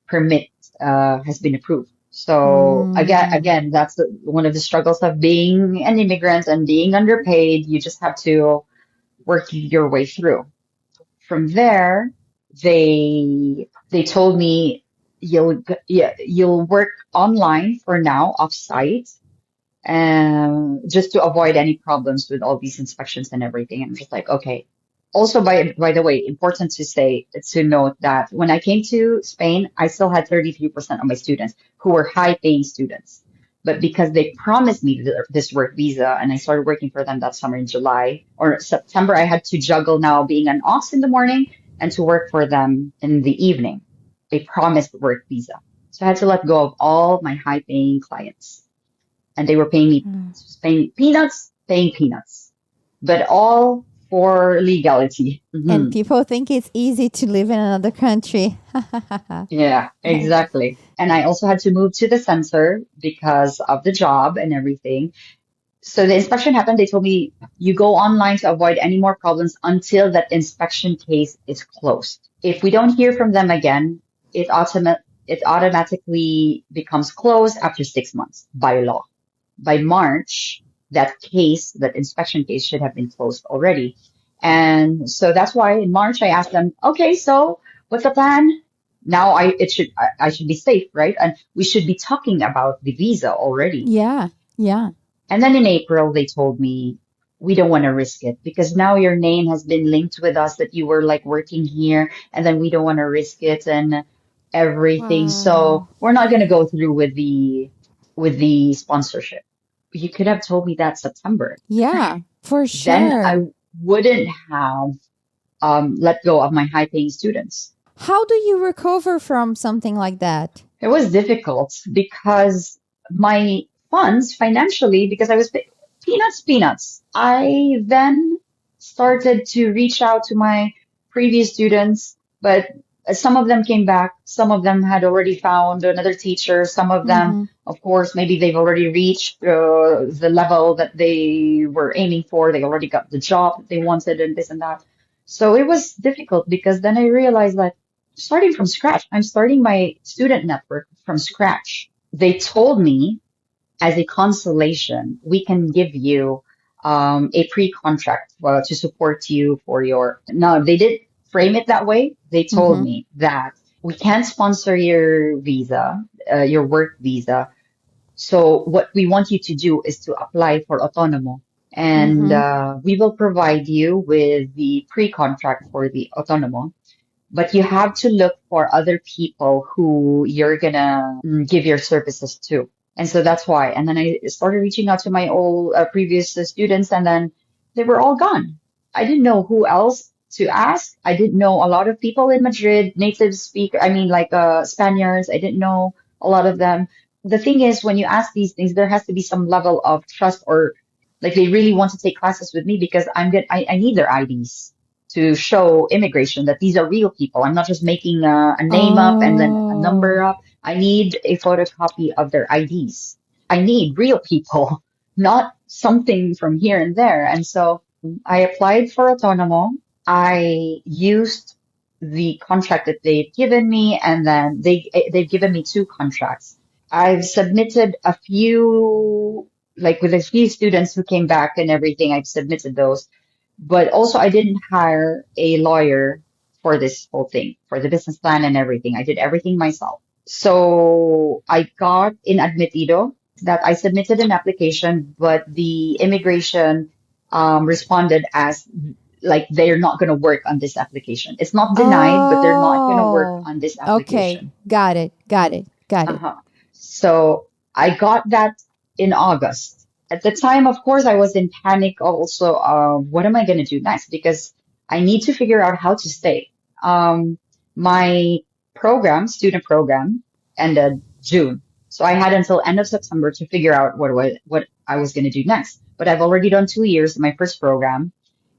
permit has been approved. So Mm, again, that's one of the struggles of being an immigrant and being underpaid. You just have to work your way through. From there, they told me you'll work online for now, offsite, just to avoid any problems with all these inspections and everything. And I'm just like, okay. Also, by the way, important to note that when I came to Spain, I still had 33% of my students who were high paying students. But because they promised me this work visa, and I started working for them that summer in July or September, I had to juggle now being an ox in the morning and to work for them in the evening. They promised work visa. So I had to let go of all my high paying clients, and they were paying peanuts, but all for legality. and people think it's easy to live in another country. Yeah, exactly. And I also had to move to the center because of the job and everything. So the inspection happened. They told me you go online to avoid any more problems until that inspection case is closed. If we don't hear from them again, it automatically becomes closed after 6 months by law. By March, that inspection case should have been closed already. And so that's why in March I asked them, okay, so what's the plan? Now I should be safe, right? And we should be talking about the visa already. Yeah, yeah. And then in April, they told me, we don't want to risk it because now your name has been linked with us that you were like working here, and then we don't want to risk it and everything. Wow. So we're not going to go through with the sponsorship. You could have told me that September. Yeah, for Then sure. I wouldn't have let go of my high-paying students. How do you recover from something like that? It was difficult because my funds financially, because I was peanuts. I then started to reach out to my previous students, but some of them came back. Some of them had already found another teacher. Some of them, Mm-hmm. of course, maybe they've already reached the level that they were aiming for. They already got the job that they wanted and this and that. So it was difficult because then I realized that starting from scratch. I'm starting my student network from scratch. They told me as a consolation, we can give you a pre-contract to support you for your. No, they did frame it that way. They told Mm-hmm. me that we can't sponsor your visa, your work visa. So what we want you to do is to apply for autonomo. And Mm-hmm. we will provide you with the pre-contract for the autonomo, but you have to look for other people who you're gonna give your services to. And so that's why. And then I started reaching out to my old previous students, and then they were all gone. I didn't know who else to ask. I didn't know a lot of people in Madrid, native speaker, I mean, like Spaniards. I didn't know a lot of them. The thing is, when you ask these things, there has to be some level of trust, or like they really want to take classes with me because I need their IDs to show immigration that these are real people. I'm not just making a name up and then a Oh. number up. I need a photocopy of their IDs. I need real people, not something from here and there. And so I applied for Autonomo. I used the contract that they've given me, and then they've given me two contracts. I've submitted a few, like with a few students who came back and everything. I've submitted those, but also, I didn't hire a lawyer for this whole thing, for the business plan and everything. I did everything myself. So I got in admitido that I submitted an application, but the immigration responded as like they're not going to work on this application. It's not denied, but they're not going to work Oh. on this Okay. application. Got it. Got it. Got it. Uh-huh. So I got that in August. At the time, of course, I was in panic also. What am I going to do next? Because I need to figure out how to stay. My program, student program, ended June. So I had until end of September to figure out what I was going to do next. But I've already done 2 years in my first program,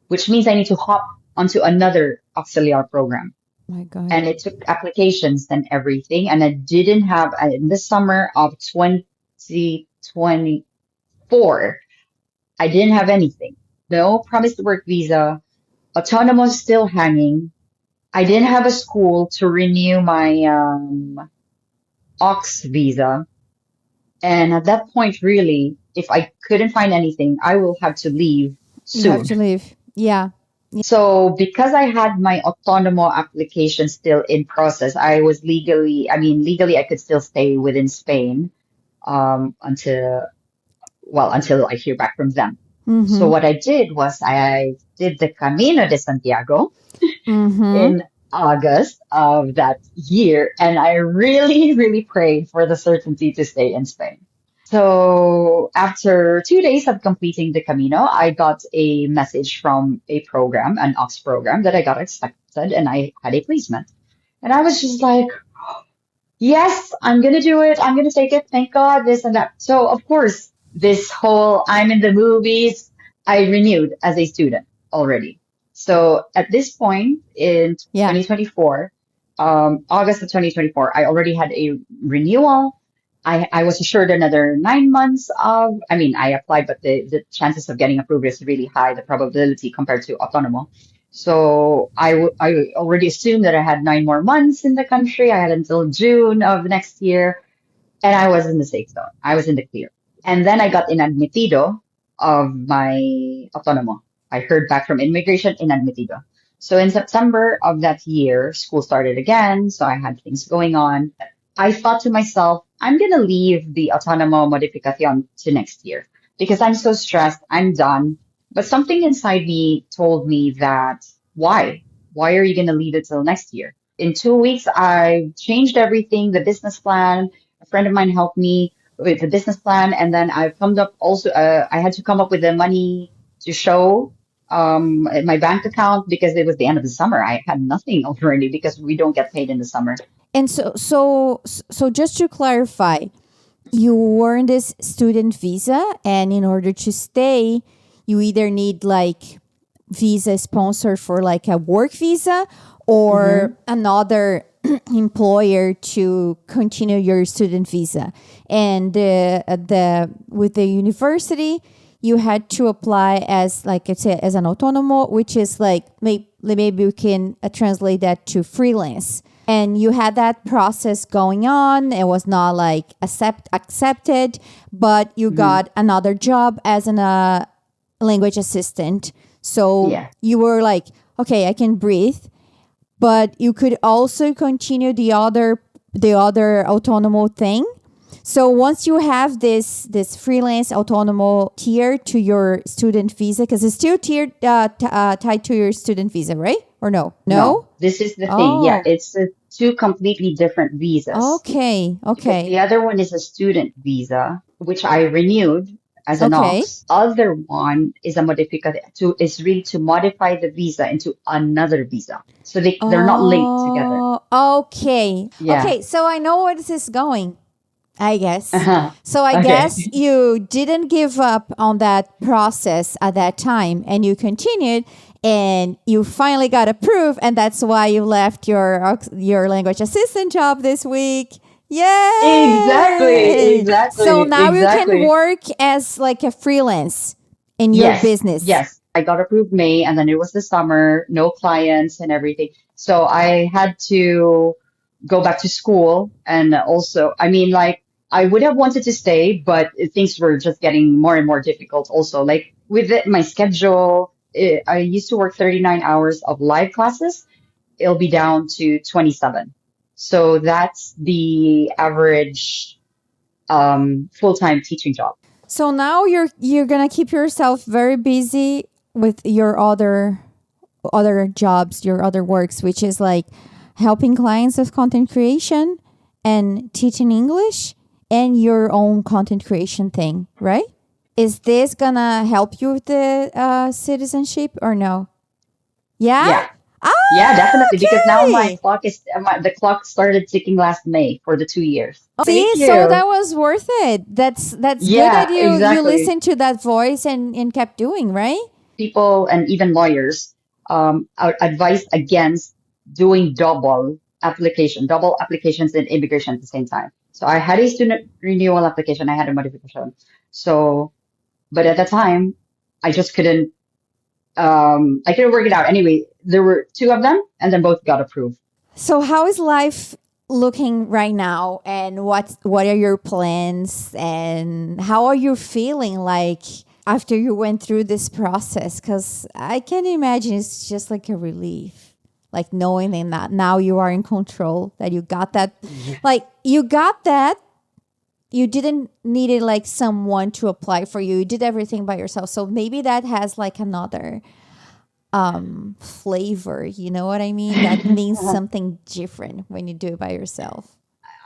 which means I need to hop onto another auxiliary program, My God. and it took applications and everything. And I didn't have, in the summer of 2024, I didn't have anything. No promise to work visa, autonomous still hanging. I didn't have a school to renew my aux visa. And at that point, really, if I couldn't find anything, I will have to leave You have soon. to leave. Yeah. So because I had my autonomo application still in process, I was legally, I could still stay within Spain until, well, until I hear back from them. So Mm-hmm. what I did was I did the Camino de Santiago Mm-hmm. in August of that year, and I really, really prayed for the certainty to stay in Spain. So after 2 days of completing the Camino, I got a message from a program, an Ox program, that I got accepted and I had a placement. And I was just like, yes, I'm gonna do it. I'm gonna take it. Thank God, this and that. So of course, this whole I'm in the movies, I renewed as a student already. So at this point in Yeah. 2024, August of 2024, I already had a renewal. I was assured another 9 months of, I applied, but the chances of getting approved is really high, the probability compared to autonomo. So I already assumed that I had 9 more months in the country. I had until June of next year, and I was in the safe zone. I was in the clear. And then I got inadmitido of my autonomo. I heard back from immigration inadmitido. So in September of that year, school started again. So I had things going on. I thought to myself, I'm going to leave the autonomo modificación to next year. because I'm so stressed. I'm done. But something inside me told me that why? Why are you going to leave it till next year? In 2 weeks, I changed everything, the business plan. A friend of mine helped me with the business plan, and then I've come up also. I had to come up with the money to show in my bank account because it was the end of the summer. I had nothing already because we don't get paid in the summer. And so just to clarify, you were in this student visa, and in order to stay, you either need like visa sponsor for like a work visa or another employer to continue your student visa. And the with the university, you had to apply as like I said as an autonomo, which is like maybe we can translate that to freelance. And you had that process going on. It was not like accepted, but you got another job as an language assistant. So Yeah. you were like, okay, I can breathe, but you could also continue the other autonomo thing. So once you have this freelance autonomo tier to your student visa, because it's still tiered tied to your student visa, right? Or no? No, No? this is the thing. Yeah, Oh, it's two completely different visas okay, because the okay, other one is a student visa, which I renewed as an okay. ox. Other one is a modifica to is really to modify the visa into another visa. So they're not linked together. Oh, okay. Yeah. Okay, so I know where this is going, I guess. Uh-huh. So I guess Okay. you didn't give up on that process at that time and you continued and you finally got approved and that's why you left your language assistant job this week. Exactly, Yay! So exactly, now you can exactly. work as like a freelance in your Yes, business. yes. I got approved May and then it was the summer, no clients and everything. So I had to go back to school and also, I mean, like I would have wanted to stay, but things were just getting more and more difficult also. Like with my schedule, I used to work 39 hours of live classes. It'll be down to 27. So that's the average full-time teaching job. So now you're gonna keep yourself very busy with your other jobs, your other works, which is like helping clients with content creation and teaching English and your own content creation thing, right? Is this gonna help you with the citizenship or no? Yeah. Yeah. Ah, Yeah, definitely. Because now my okay. clock is the clock started ticking last May for the 2 years. See, Thank so that you. was worth it. That's good that Yeah, you exactly. listened to that voice and kept doing, right? People and even lawyers are advised against doing double applications in immigration at the same time. So I had a student renewal application, I had a modification. So, but at the time, I just couldn't. I couldn't work it out. Anyway, there were two of them, and then both got approved. So how is life looking right now and what are your plans and how are you feeling like after you went through this process cuz I can imagine it's just like a relief like knowing that now you are in control that you got that Yeah. like you got that you didn't need it like someone to apply for you. You did everything by yourself. So maybe that has like another flavor, you know what I mean? That means something different when you do it by yourself.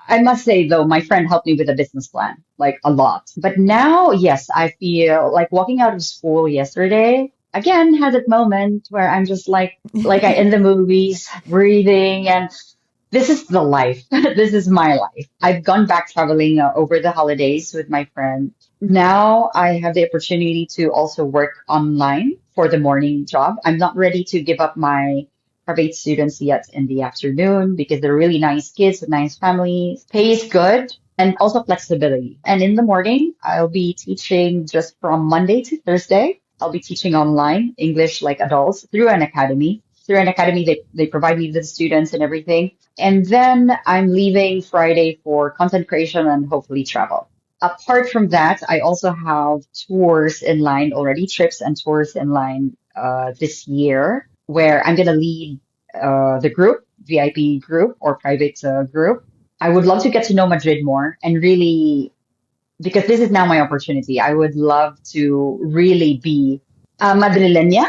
I must say though, my friend helped me with a business plan, like a lot. But now, yes, I feel like walking out of school yesterday, again, had that moment where I'm just like I in the movies, breathing, and this is the life. This is my life. I've gone back traveling over the holidays with my friend. Now I have the opportunity to also work online for the morning job. I'm not ready to give up my private students yet in the afternoon because they're really nice kids with nice families. Pay is good and also flexibility. And in the morning, I'll be teaching just from Monday to Thursday. I'll be teaching online English like adults through an academy. Through an academy, they provide me with the students and everything. And then I'm leaving Friday for content creation and hopefully travel. Apart from that, I also have tours in line already, trips and tours in line this year, where I'm going to lead the group, VIP group or private group. I would love to get to know Madrid more and really because this is now my opportunity. I would love to really be a madrileña,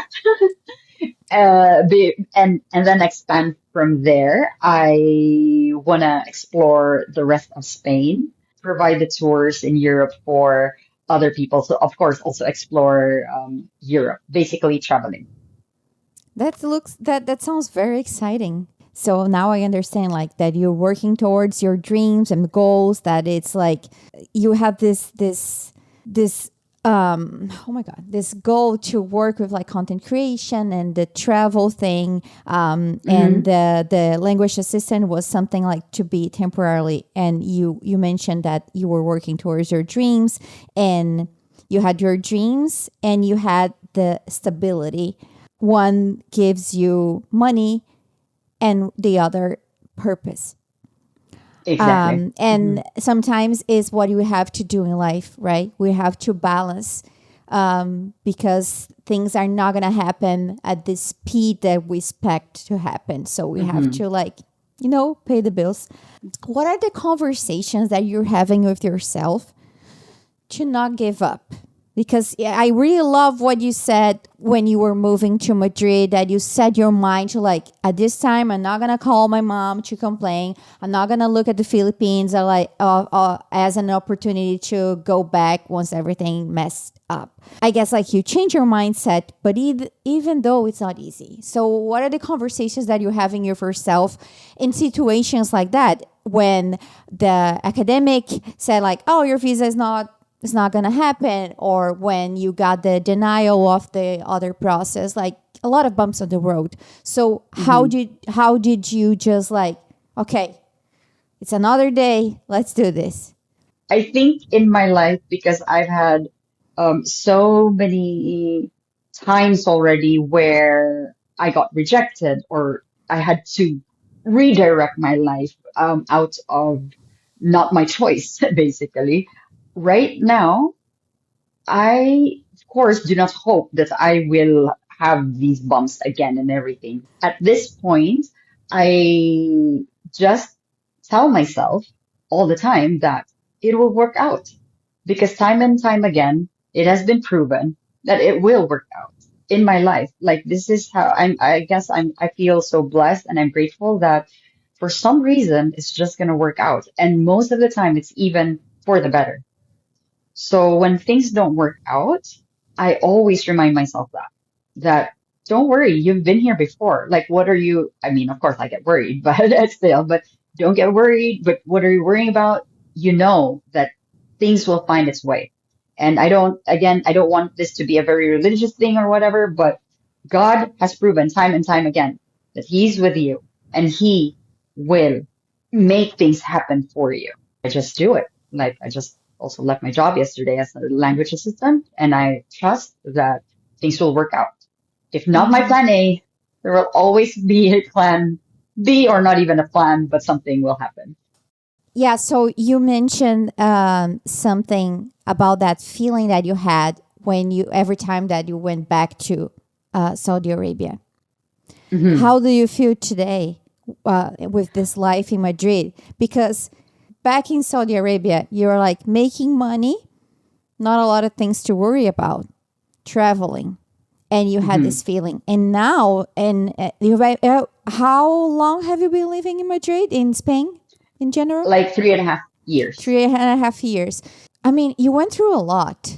and then expand from there. I want to explore the rest of Spain, provide the tours in Europe for other people. So, of course, also explore Europe, basically traveling. That sounds very exciting. So now I understand like that you're working towards your dreams and goals, that it's like you have this oh my god, this goal to work with like content creation and the travel thing, and Hmm. the language assistant was something like to be temporarily, and you mentioned that you were working towards your dreams, and you had your dreams and you had the stability. One gives you money and the other purpose. Exactly. Hmm. And sometimes is what we have to do in life, right? We have to balance, because things are not going to happen at the speed that we expect to happen. So we have Hmm. to like, pay the bills. What are the conversations that you're having with yourself to not give up? Because yeah, I really love what you said when you were moving to Madrid, that you set your mind to like, at this time I'm not gonna call my mom to complain. I'm not gonna look at the Philippines as an opportunity to go back once everything messed up. I guess like you change your mindset, but even though it's not easy. So what are the conversations that you're having with yourself in situations like that, when the academic said like, oh, your visa is not, it's not going to happen, or when you got the denial of the other process, like a lot of bumps on the road. So Hmm. how did you just like, okay, it's another day, let's do this. I think in my life, because I've had so many times already where I got rejected or I had to redirect my life out of not my choice, basically. Right now, I, of course, do not hope that I will have these bumps again and everything. At this point, I just tell myself all the time that it will work out because time and time again, it has been proven that it will work out in my life. Like this is how I guess I feel so blessed and I'm grateful that for some reason it's just going to work out. And most of the time, it's even for the better. So when things don't work out, I always remind myself that don't worry, you've been here before. Like, what are you? I mean, of course, I get worried, but still, but don't get worried. But what are you worrying about? You know that things will find its way. And again, I don't want this to be a very religious thing or whatever, but God has proven time and time again that He's with you and He will make things happen for you. I just do it. Like I just also left my job yesterday as a language assistant, and I trust that things will work out. If not my plan A, there will always be a plan B, or not even a plan, but something will happen. Yeah, so you mentioned something about that feeling that you had when you every time that you went back to Saudi Arabia. Hmm. How do you feel today with this life in Madrid? Because back in Saudi Arabia, you're like making money, not a lot of things to worry about, traveling, and you had Hmm. this feeling. And now, and how long have you been living in Madrid, in Spain, in general? Like 3.5 years. 3.5 years. I mean, you went through a lot.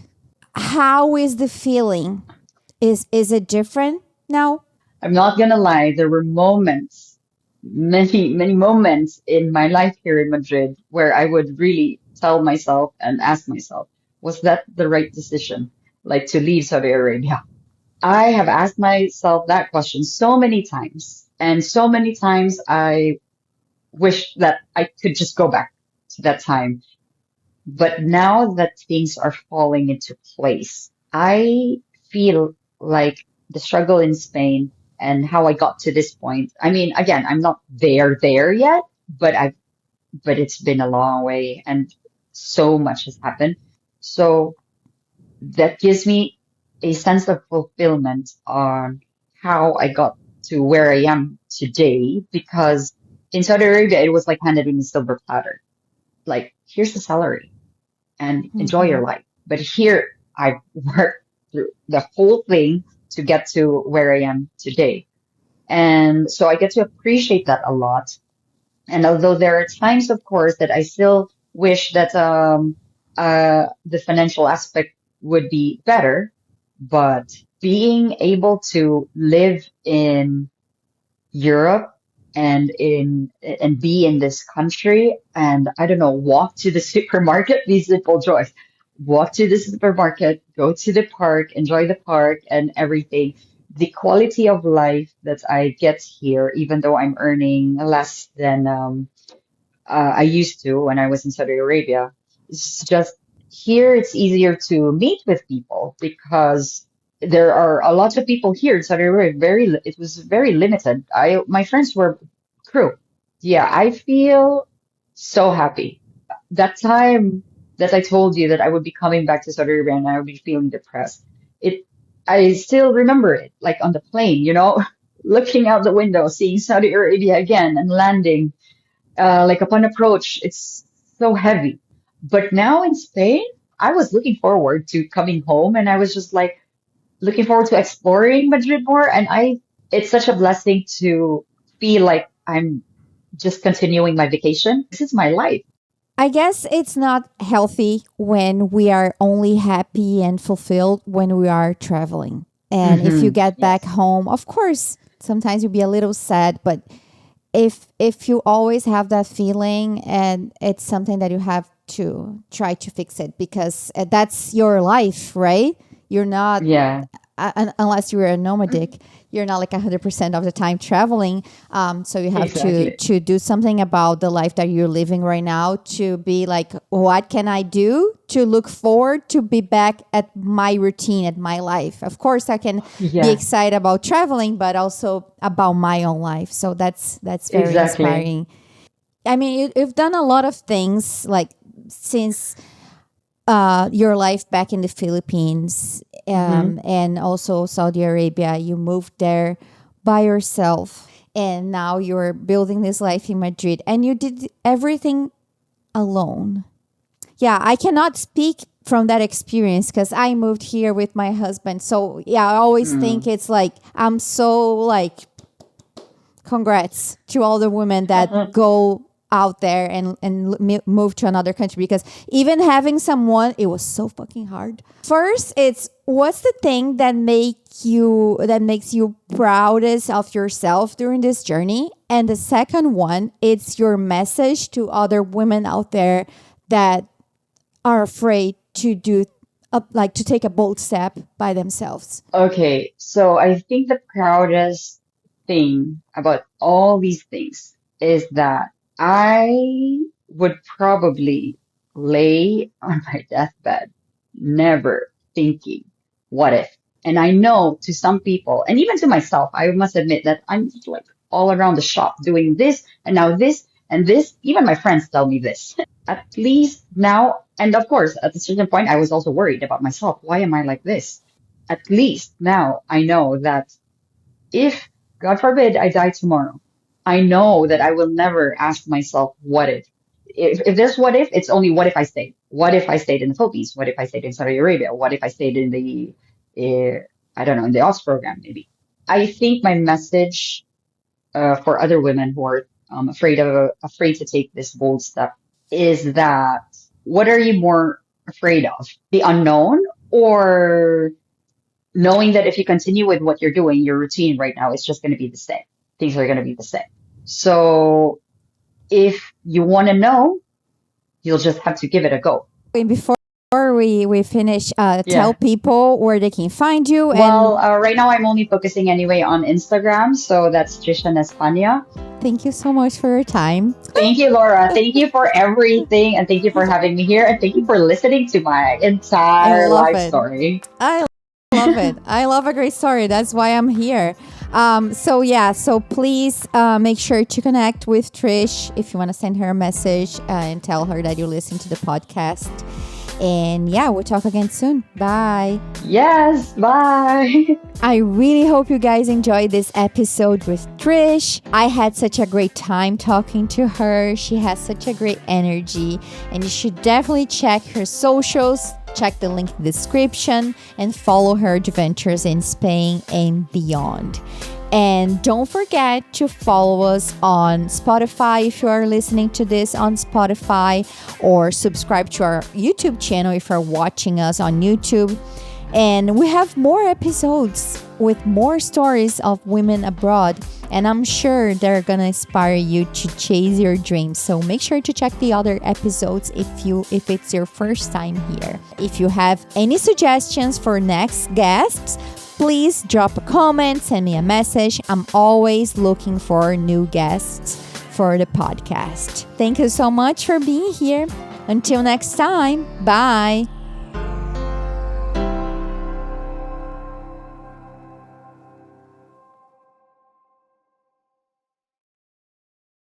How is the feeling? Is it different now? I'm not gonna lie, there were moments, many moments in my life here in Madrid where I would really tell myself and ask myself, was that the right decision? Like to leave Saudi Arabia? I have asked myself that question so many times, and so many times I wish that I could just go back to that time. But now that things are falling into place, I feel like the struggle in Spain and how I got to this point. I mean, again, I'm not there yet, but it's been a long way and so much has happened. So that gives me a sense of fulfillment on how I got to where I am today because in Saudi Arabia, it was like handed in a silver platter. Like, here's the salary. and enjoy Mm-hmm. your life. But here, I've worked through the whole thing to get to where I am today. And so I get to appreciate that a lot. And although there are times, of course, that I still wish that the financial aspect would be better, but being able to live in Europe and be in this country and I don't know, walk to the supermarket, these simple joys. Walk to the supermarket, go to the park, enjoy the park and everything. The quality of life that I get here, even though I'm earning less than I used to when I was in Saudi Arabia. It's just here it's easier to meet with people because there are a lot of people here in Saudi Arabia. It was very limited. My friends were crew. Yeah, I feel so happy. That time that I told you that I would be coming back to Saudi Arabia and I would be feeling depressed. It, I still remember it, like on the plane, looking out the window, seeing Saudi Arabia again and landing like upon approach, it's so heavy. But now in Spain, I was looking forward to coming home and I was just like looking forward to exploring Madrid more. It's such a blessing to feel like I'm just continuing my vacation. This is my life. I guess it's not healthy when we are only happy and fulfilled when we are traveling. And if you get back Yes, home, of course, sometimes you'll be a little sad, but if you always have that feeling and it's something that you have to try to fix it because that's your life, right? You're not yeah, unless you're a nomadic, you're not like 100% of the time traveling. So you have exactly. to do something about the life that you're living right now to be like, what can I do to look forward to be back at my routine, at my life? Of course, I can be Yeah, excited about traveling, but also about my own life. So that's very exactly. inspiring. I mean, you've done a lot of things like since your life back in the Philippines Hmm. and also Saudi Arabia. You moved there by yourself, and now you're building this life in Madrid, and you did everything alone. Yeah, I cannot speak from that experience because I moved here with my husband. So yeah, I always think Mm. it's like I'm so like congrats to all the women that go out there and move to another country because even having someone it was so fucking hard. First, it's what's the thing that makes you proudest of yourself during this journey, and the second one, it's your message to other women out there that are afraid to do like to take a bold step by themselves. Okay, so I think the proudest thing about all these things is that I would probably lay on my deathbed, never thinking, what if? And I know to some people, and even to myself, I must admit that I'm just like all around the shop doing this and now this and this. Even my friends tell me this. At least now, and of course, at a certain point, I was also worried about myself. Why am I like this? At least now I know that if, God forbid, I die tomorrow, I know that I will never ask myself, what if? If there's what if, it's only what if I stayed? What if I stayed in the Philippines? What if I stayed in Saudi Arabia? What if I stayed in I don't know, in the Ops program, maybe? I think my message for other women who are afraid to take this bold step is that what are you more afraid of? The unknown or knowing that if you continue with what you're doing, your routine right now is just going to be the same. Things are going to be the same. So if you want to know, you'll just have to give it a go. And before we finish, tell Yeah. people where they can find you. Well, And right now I'm only focusing anyway on Instagram, so that's Trisha en España. thank you so much for your time. Thank you, Laura. Thank you for everything, and thank you for having me here, and thank you for listening to my I entire love life it. story. I love it. I love a great story. That's why I'm here. So yeah, so please make sure to connect with Trish if you want to send her a message and tell her that you listen to the podcast. And yeah, we'll talk again soon. Bye. Yes, bye. I really hope you guys enjoyed this episode with Trish. I had such a great time talking to her. She has such a great energy, and you should definitely check her socials. Check the link in the description and follow her adventures in Spain and beyond. And don't forget to follow us on Spotify if you are listening to this on Spotify, or subscribe to our YouTube channel if you're watching us on YouTube. And we have more episodes with more stories of women abroad, and I'm sure they're gonna inspire you to chase your dreams. So make sure to check the other episodes if it's your first time here. If you have any suggestions for next guests, please drop a comment, send me a message. I'm always looking for new guests for the podcast. Thank you so much for being here. Until next time, bye.